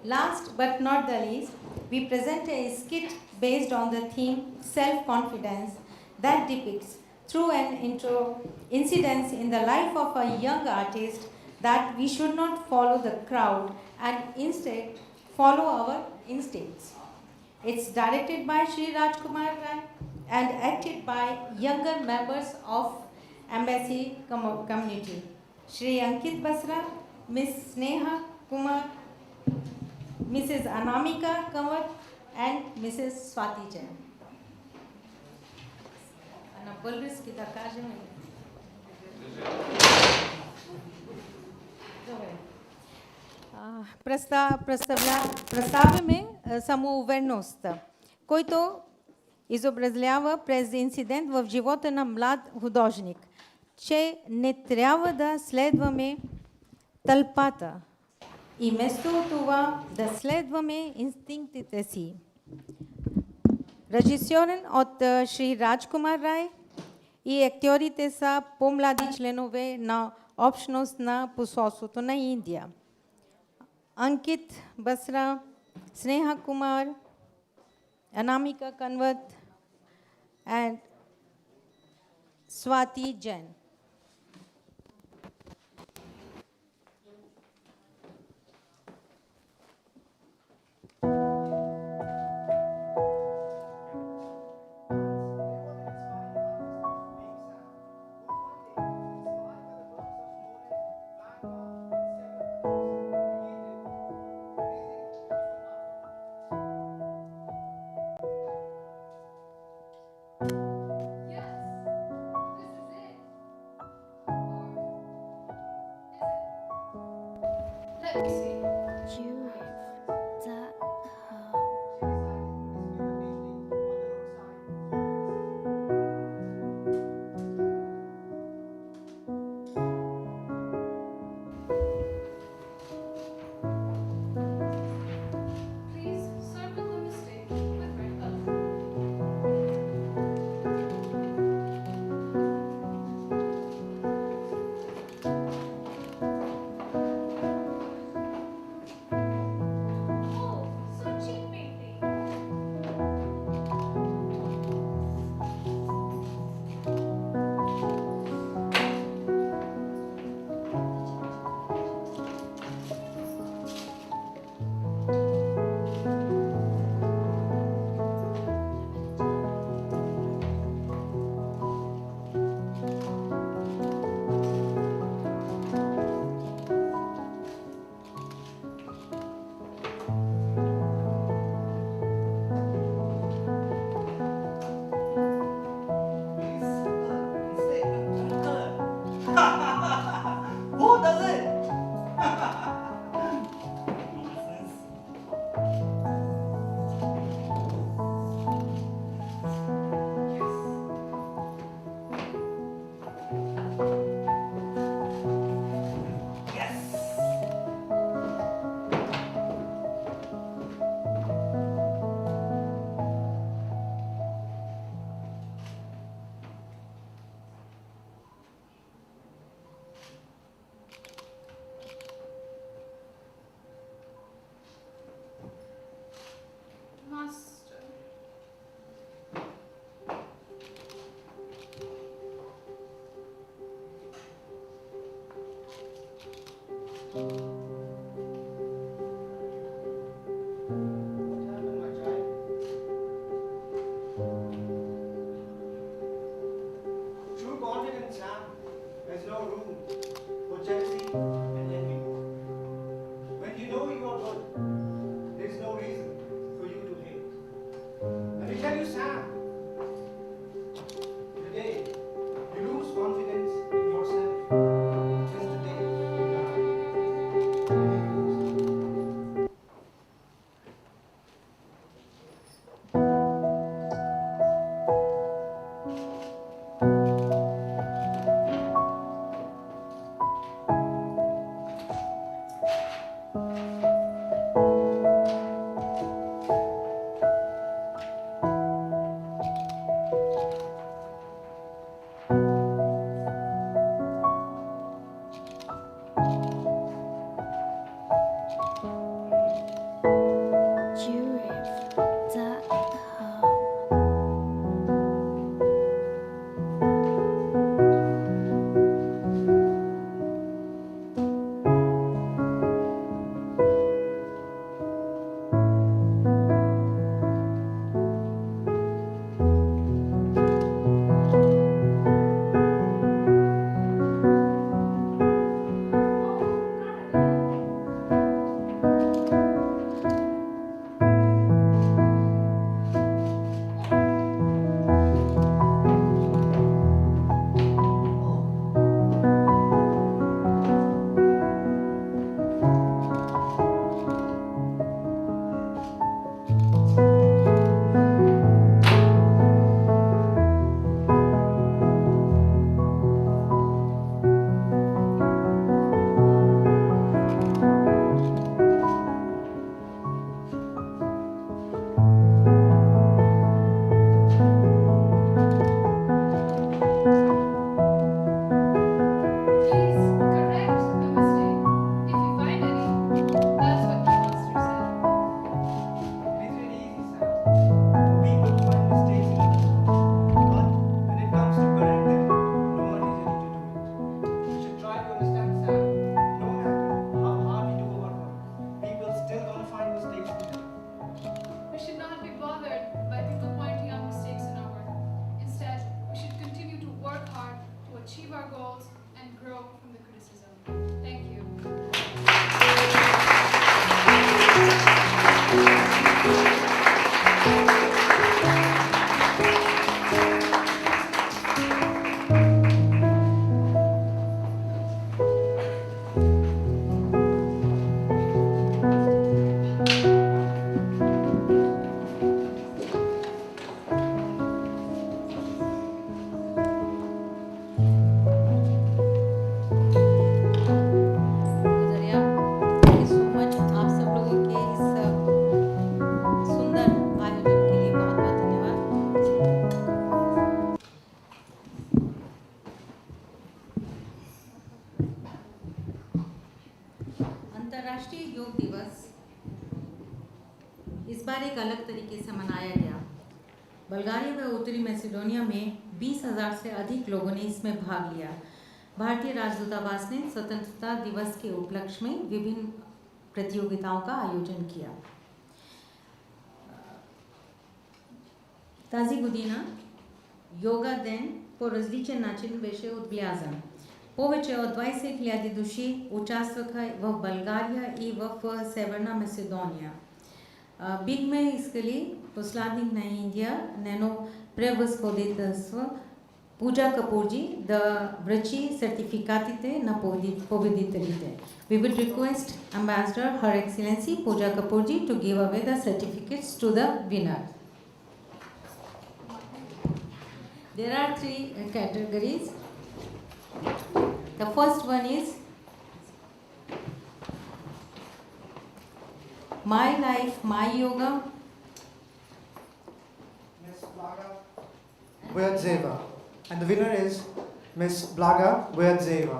Last but not the least, we present a skit based on the theme self-confidence that depicts through an intro incidents in the life of a young artist that we should not follow the crowd and instead follow our instincts. It's directed by Sri Rajkumar Rai and acted by younger members of Embassy community. Shri Ankit Basra, Miss Sneha Kumar, Mrs. Anamika Kanwat and Mrs. Swati Jain. Ana Bulgaris की दरकार है Представяме самоувереност, който изобразява през инцидент в живота на млад художник, че не трябва да следваме тълпата и вместо това да следваме инстинктите си. Режисьорен от Шри Раджкумар Рай и актьорите са по-млади членове на общност на посолството на Индия. Ankit Basra, Sneha Kumar, Anamika Kanwat, and Swati Jain. Let me see. You that Please circle the mistake with red color. Oh, so cheap painting. Who does it? Nonsense. Yes. Master. What happened, my child? True confidence, Sam, has no room for jealousy and envy. When you know you are good, there is no reason for you to hate. Let me tell you, Sam, the day you lose confidence in yourself is the day you die. अंतर्राष्ट्रीय योग दिवस इस बार एक अलग तरीके से मनाया गया। बल्गारिया व उत्तरी मैसेडोनिया में 20,000 से अधिक लोगों ने इसमें भाग लिया। भारतीय राजदूतावास ने स्वतंत्रता दिवस के उपलक्ष्य में विभिन्न प्रतियोगिताओं का आयोजन किया। Tazi godina, yoga den po različen način беше отбелязан. Повече от 20 000 души участваха в България и в Северна Македония. Бихме искали посланник на Индия, нейно превъзходителство Пуджа Капурджи да връчи сертификатите на победителите. We will request Ambassador Her Excellency Pooja Kapurji to give away the certificates to the winner. There are three categories. The first one is My Life, My Yoga. Miss Blaga Voyadzeva. And the winner is Miss Blaga Voyadzeva.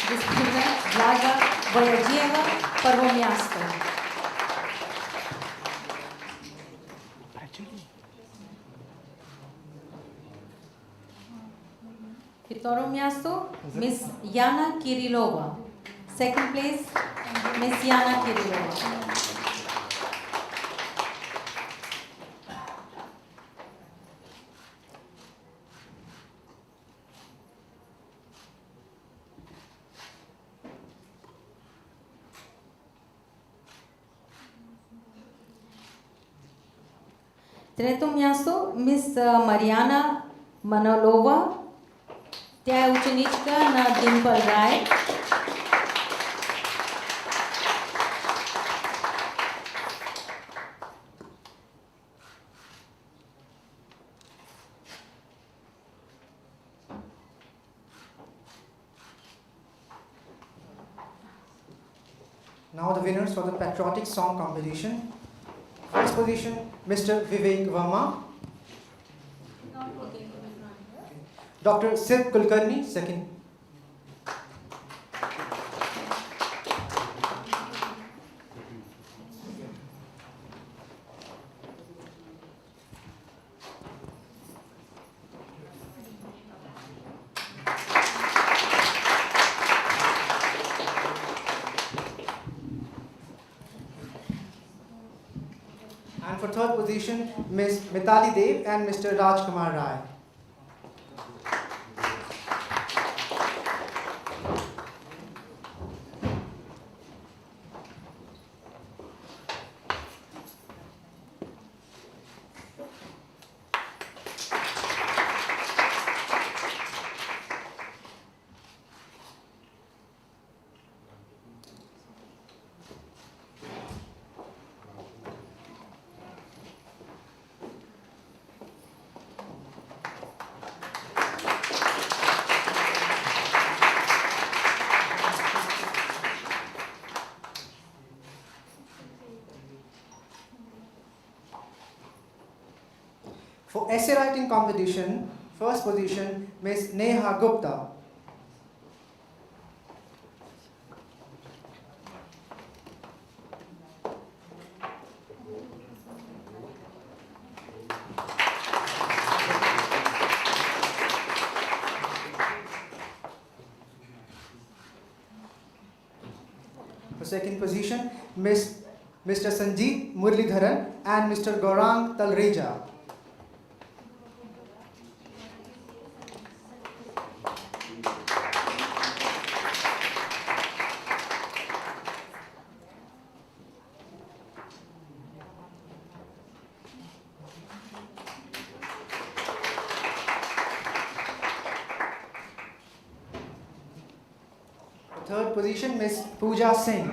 Господин Блага Бояджиева, първо място. Второ място, мис Яна Кирилова. Second place, мис Яна Кирилова. Трето място, мис Мариана Манолова. Тя е ученичка на Димпъл Рай. Now the winners for the patriotic song competition. First position, Mr. Vivek Verma. Dr. Siv Kulkarni, second. And for third position, Ms. Mitali Dev and Mr. Rajkumar Rai. For essay writing competition, first position, Ms. Neha Gupta. For second position, Mr. Sanjeev Murlidharan and Mr. Gaurang Talreja. Third position, Miss Pooja Singh.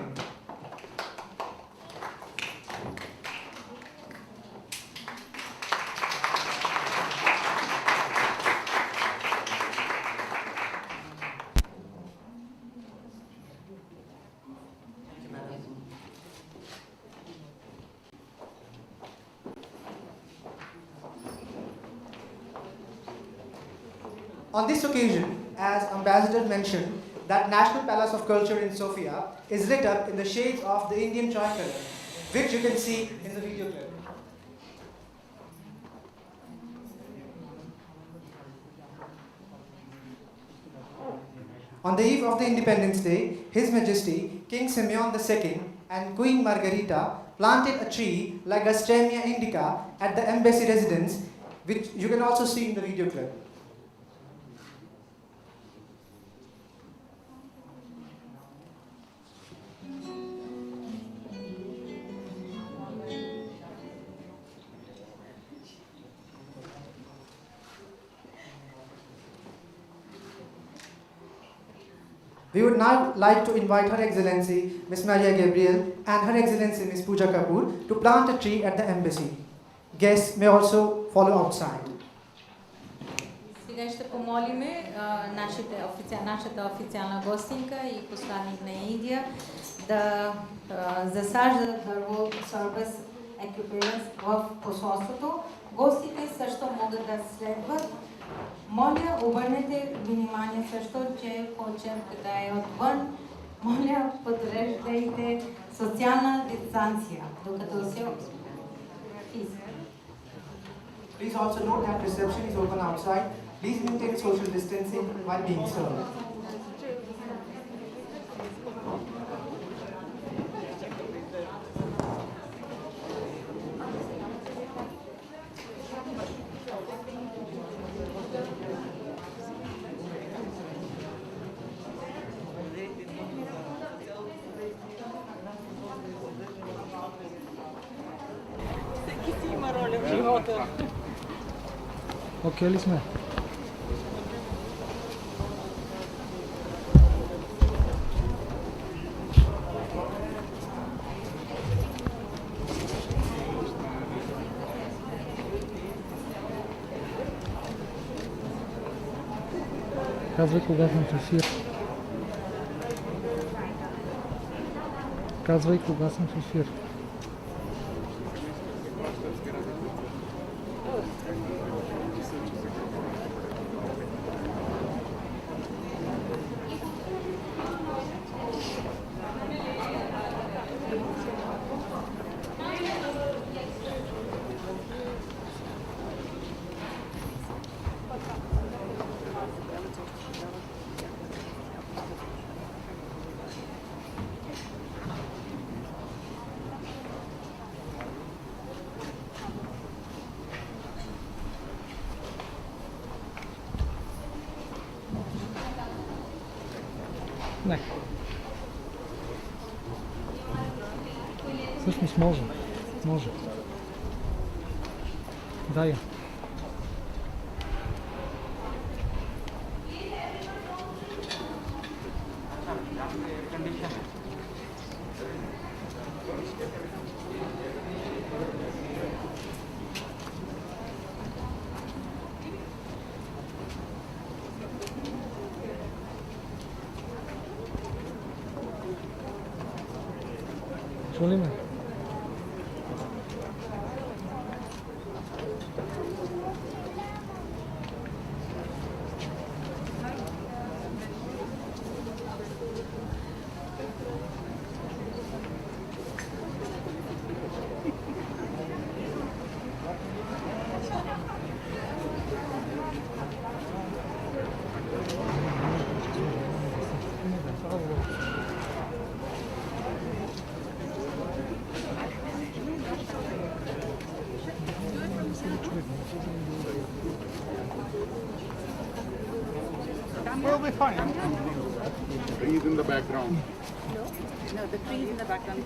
On this occasion, as Ambassador mentioned, that National Palace of Culture in Sofia is lit up in the shades of the Indian tricolor, which you can see in the video clip. On the eve of the Independence Day, His Majesty King Simeon II and Queen Margherita planted a tree like Gastemia indica at the embassy residence, which you can also see in the video clip. We would now like to invite Her Excellency Ms. Maria Gabriel and Her Excellency Ms. Pooja Kapoor to plant a tree at the embassy. Guests may also follow outside. Сега ще помолим нашата официална гостинка и посланник на Индия да засаждат дърво Service Equivalence в посолството. Гостите също могат да следват. Моля, обърнете внимание също, че почерката е отвън. Моля, подреждайте социална дистанция, докато се Please also note that reception is open outside. Please maintain social distancing while being served. Окей ли сме? Казвай кога съм в ефир. Казвай кога съм в ефир. Не. Всъщност може. Може. Дай я. Чу ли ме? We'll be fine. Trees in the background. No, the trees in the background.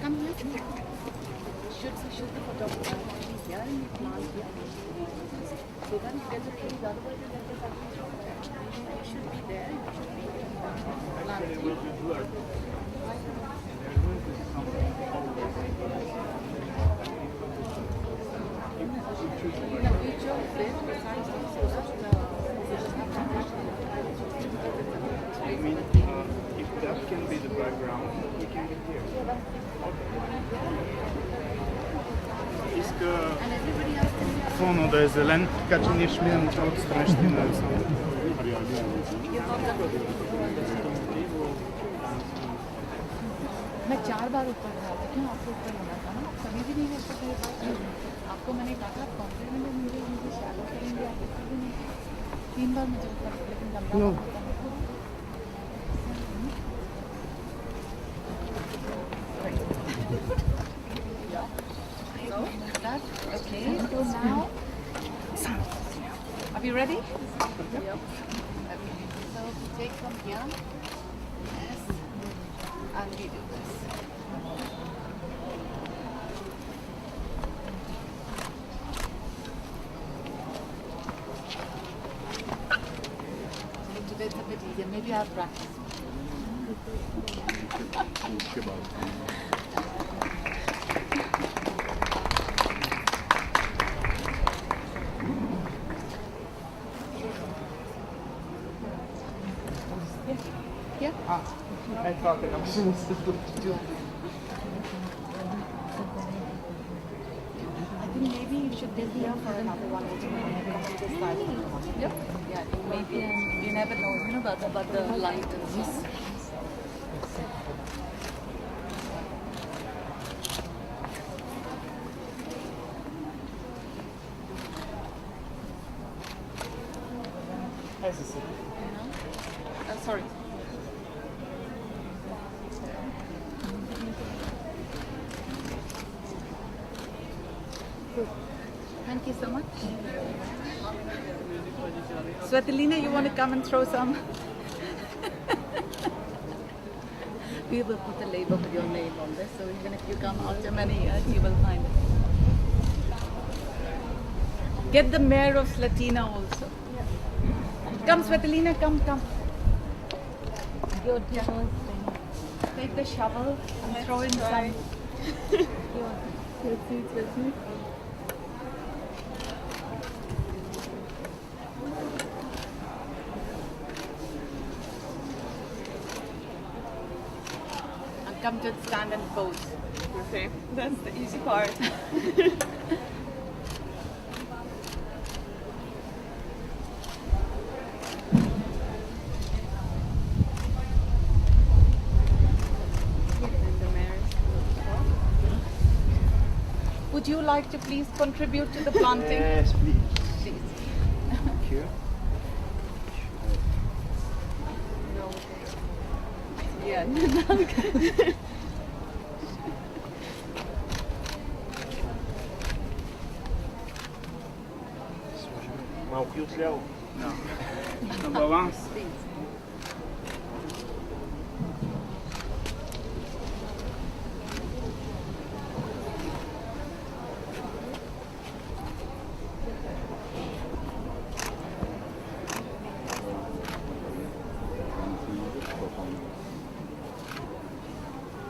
Come here. Should the photographer be here and you plant here? So then you get the trees, otherwise you get the trees. You should be there. You should be planted. I mean, if that can be the background, we can get here. Иска фона да е зелен, така че ние ще минем от цялата странщина. मैं 4 बार ऊपर गया था, क्यों आपको ऊपर लगा था ना? कभी भी नहीं मेरे को मेरे पास आपको मैंने कहा था कॉम्प्लीमेंट मुझे शैलो करेंगे, आप बिल्कुल भी नहीं। 3 बार मुझे ऊपर, लेकिन गंदा No. होता है। So, that, okay, so now, are you ready? Yep. Okay. So, we take from here, yes, and we do this. Today it's a bit easier, maybe I'll practice. Yeah. I thought that I was supposed to do. I think maybe you should be here for another one or two minutes. This side. Yep. Yeah, maybe. You never know, you know, about the light and this. Sorry. Thank you so much. Svetlana, you want to come and throw some? We will put a label with your name on this, so even if you come after many years, you will find it. Get the mayor of Slatina also. Come, Svetlana, come. Good. Yeah. Take the shovel and throw in some. And come to stand and pose. Okay, that's the easy part. Would you like to please contribute to the planting? Yes, please. Please. Thank you. Yeah. Mal que o céu. Não. Number one.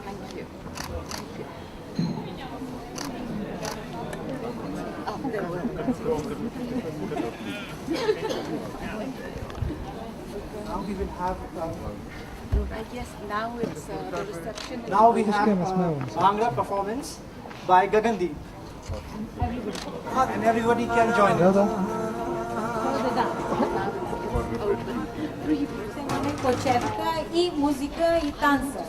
Thank you. Now we will have. Yes, now it's the reception. Now we have Schema smell. Bhangra performance by Gagandeep. And everybody can join. Да, да. Почерка и музика и танца.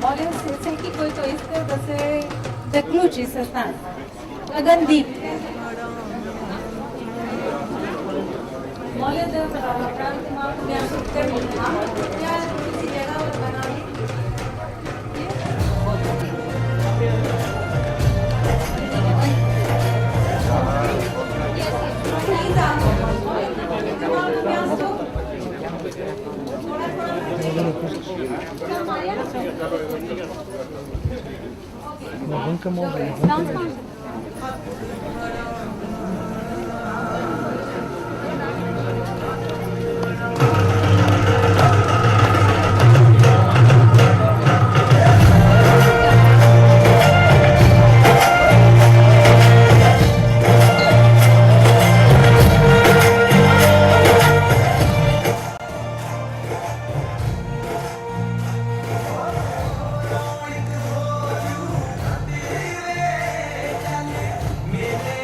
Моля всеки, който иска да се заключи с нас. Гагандип. Моля да направите малко място в термина. Тя си гледа от банали. Навънка може. Mire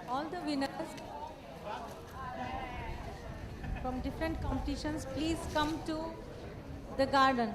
All the winners from different competitions, please come to the garden.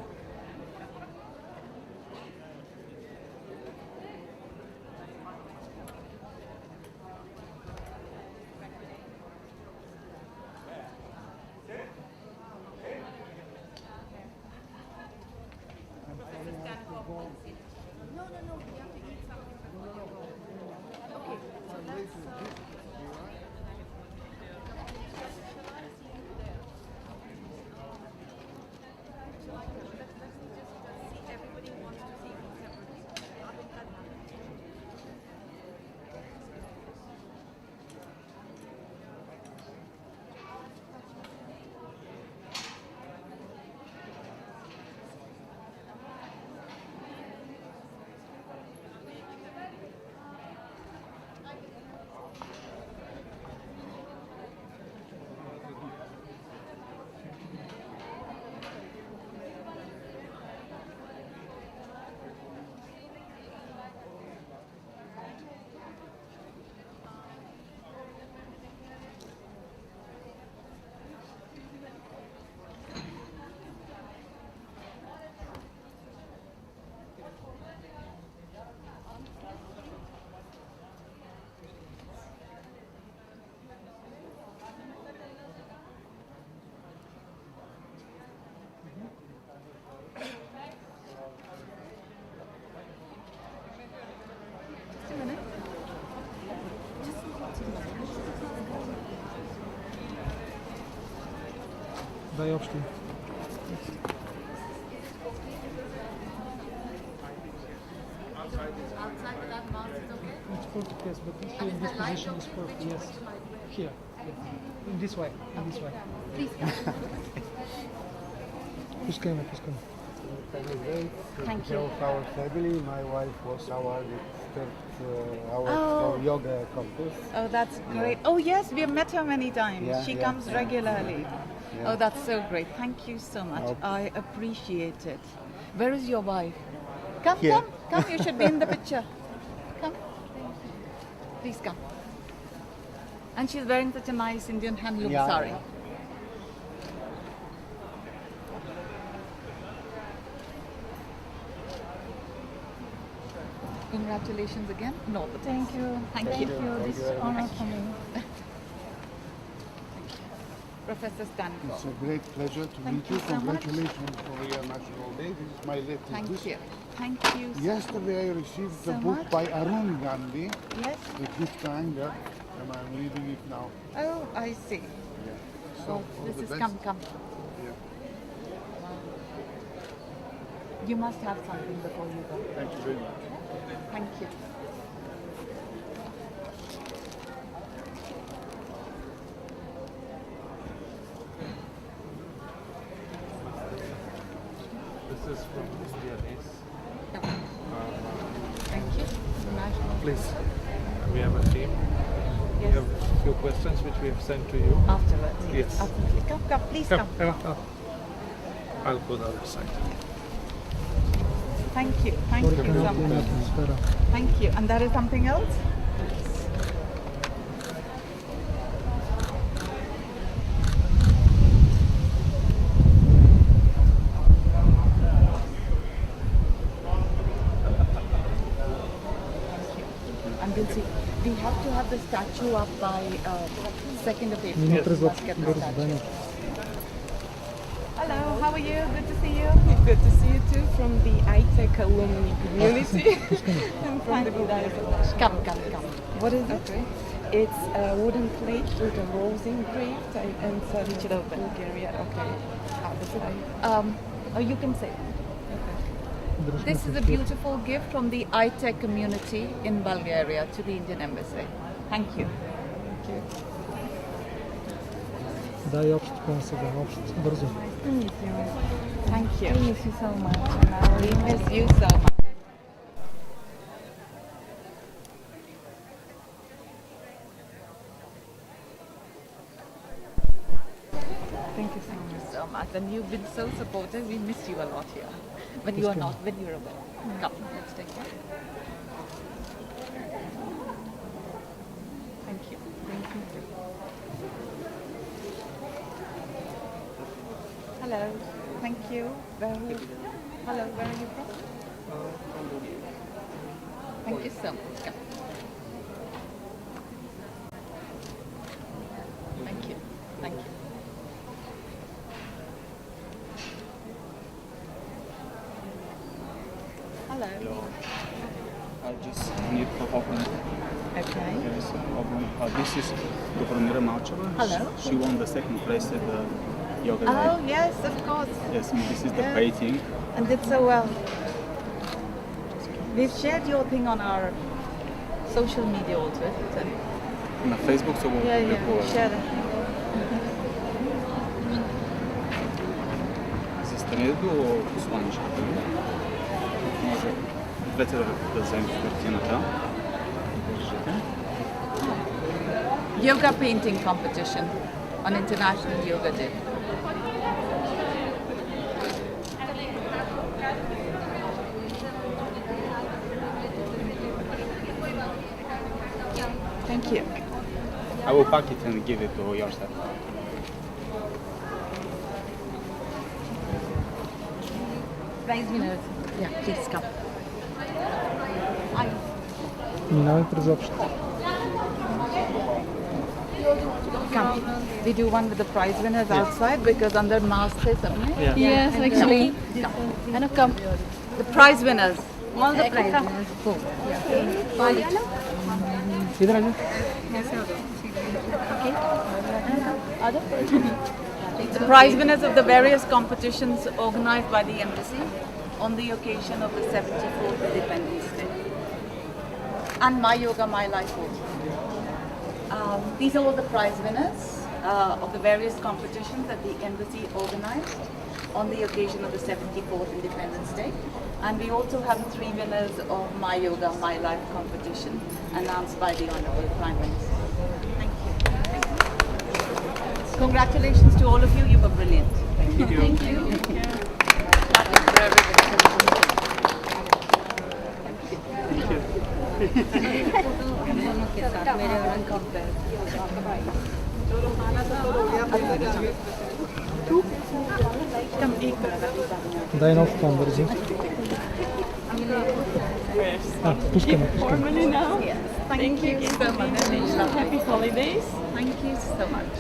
Дай общий. Outside without mask is okay? It's perfect, yes, but here in this position is perfect, yes. Here, yeah. In this way, in this way. Please come. Пускай, пускай. Thank you. Of our family, my wife was awarded our Oh. yoga contest. Oh, that's great. Oh, yes, we have met her many times. Yeah, She yeah, comes yeah. regularly. Yeah. Oh, that's so great. Thank you so much. Okay. I appreciate it. Where is your wife? Come, Here. come. You should be in the picture. Come. Please come. And she's wearing such a nice Indian handloom Yeah, sari. yeah. Congratulations again. No, but Thank you. Thank Thank you. you. Thank This you is very honor much. for me. Professor Stanford. It's a great pleasure to Thank meet you you. so much. Congratulations for your National Day. This is my latest Thank book. you. Thank you. Yesterday I received the so book much. by Arun Gandhi, Yes. The Gift Anger, and I'm reading it now. Oh, I see. Yeah. Oh, this is come. Yeah. You must have something before you go. Thank you very much. Thank you. This is from SDRS. Thank you. National. Please, we have a team. We Yes. have a few questions which we have sent to you. Afterwards. Yes. Absolutely. Come, please come. I'll go the other side. Thank you. Thank you so much. Thank you. And there is something else? And we'll see. We have to have the statue up by 2nd of April. Yes. Let's get the statue. Hello, how are you? Good to see you. Good to see you too from the iTech alumni community. And from the Bulgaria. Come. What is it? Okay. It's a wooden plate with a rose engraved and said Bulgaria. Okay. You can say. This is a beautiful gift from the iTech community in Bulgaria to the Indian Embassy. Thank you. Thank you. Дай общ бързо. Thank you. I miss you so much. And We miss you so much. thank you so much. So much. And you've been so supportive. We miss you a lot here. When you are not, when you're away. Come, let's take care. Thank you. Thank you. Hello. Thank you. Hello, where are you from? Thank you so much. Come. Thank you. Thank you. Hello. I just need to open. Okay. There is a problem. This is Dobromira Malcheva. Hello. She won the second place at the yoga day. Oh, yes, of course. Yes, and this is the Yes. painting. And did so well. We've shared your thing on our social media also, isn't it? На Facebook се го публикува. Share it. Застани до слънчето. Може двете да вземете картината. Държите. Yoga painting competition on International Yoga Day. Thank you. I will pack it and give it to yourself. Prize winners. Yeah, please come. Минаваме през общата. Come. We do one with the prize winners outside because under mask is something. Yeah. Yes, actually. Come. And come. The prize winners. All the prize winners. Go. Идра ли? The prize winners of the various competitions organized by the embassy on the occasion of the 74th Independence Day. And My Yoga, My Life also. These are all the prize winners of the various competitions that the embassy organized on the occasion of the 74th Independence Day. And we also have 3 winners of My Yoga, My Life competition announced by the Honorable Prime Minister. Thank you. Congratulations to all of you. You were brilliant. Thank you. Thank you. Clapping for everybody. Дай нов план бързи. Пускаме. Formally now. Yes. Thank you so much. Happy holidays. Thank you so much.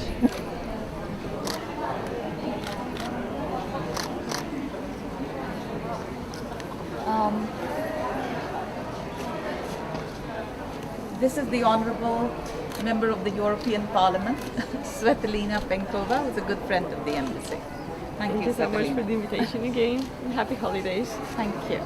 This is the Honourable Member of the European Parliament, Svetlana Penkova, who's a good friend of the embassy. Thank you so much for the invitation again. Happy holidays. Thank you.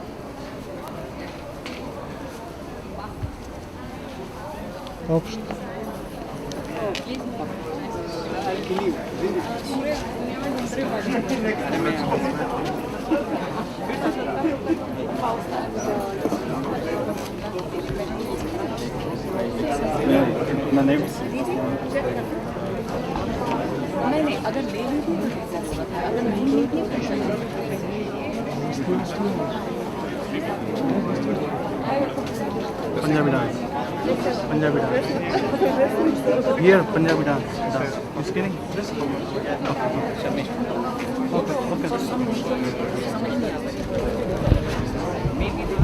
नहीं अगर ले लीजिए अगर नहीं लीजिए Punjabi dance. Punjabi dance. Here, Punjabi dance. You kidding? You can't travel. Thank you.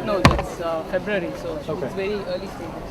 No, it's February, so it's very early stages.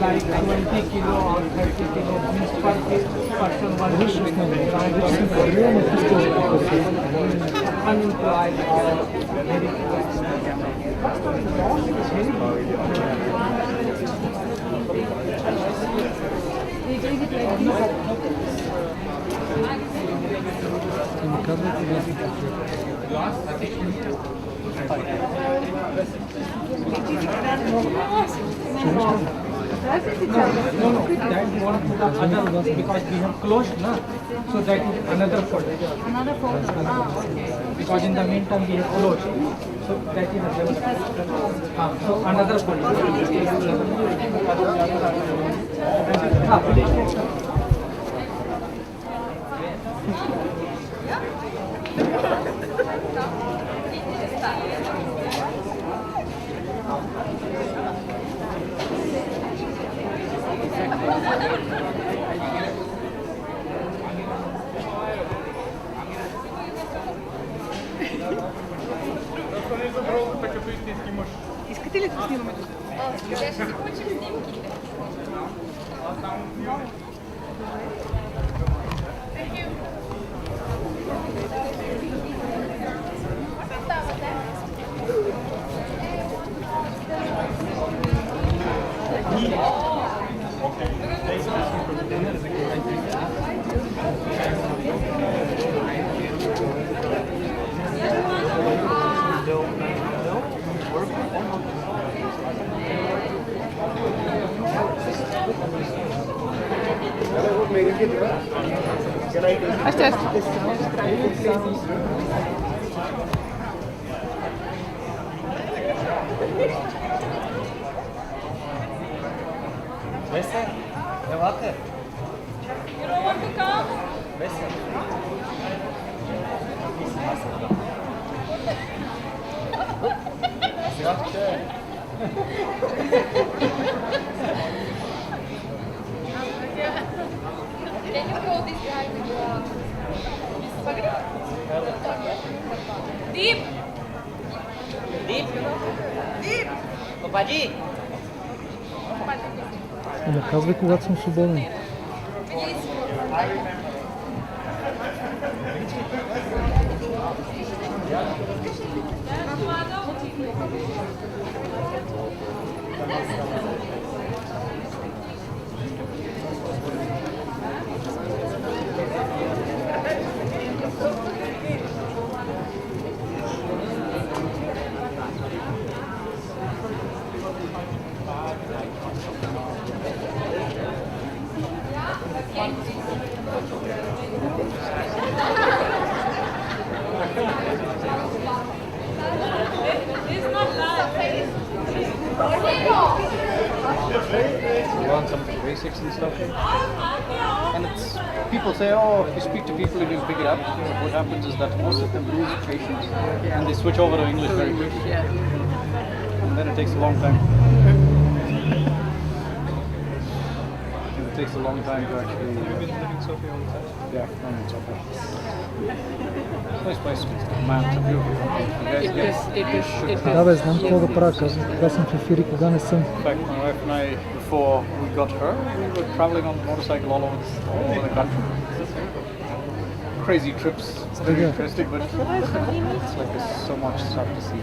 Like 20 kilo or 30 kilo means per person one unemployed or very No, that we want to put other ones because we have closed now. So that is another folder. Another folder. Okay. Because in the meantime we have closed. So that is another. So another folder. Искате ли да снимаме тук? Ще си получим снимки. Aste, aste. वैसे क्या बात है? You don't want to come? वैसे Can you go this guy with Deep. Deep. Deep. Papaji. Не казвай, когато съм свободен. Learn some of the basics and stuff. And it's people say, oh, if you speak to people, you'll pick it up. What happens is that most of them lose patience and they switch over to English very quickly. And then it takes a long time. And it takes a long time to actually. Yeah, I'm in Sofia. Nice place. Man, it's a beautiful country. Да, бе, знам какво да правя, кога съм в ефир и кога не съм. In fact, my wife and I, before we got her, we were traveling on the motorcycle all over the country. Crazy trips. It's very interesting, but it's like there's so much stuff to see.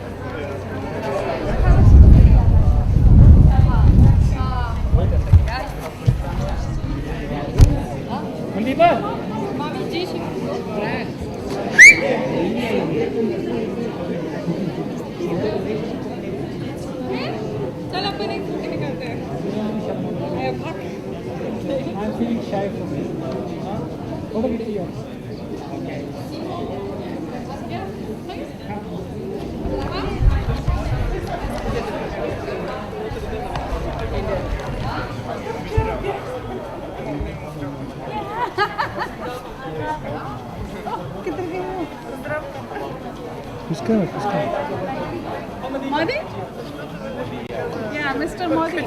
I'm feeling shy from it. What about yours? Пускай. Modi? Yeah, Mr. Modi.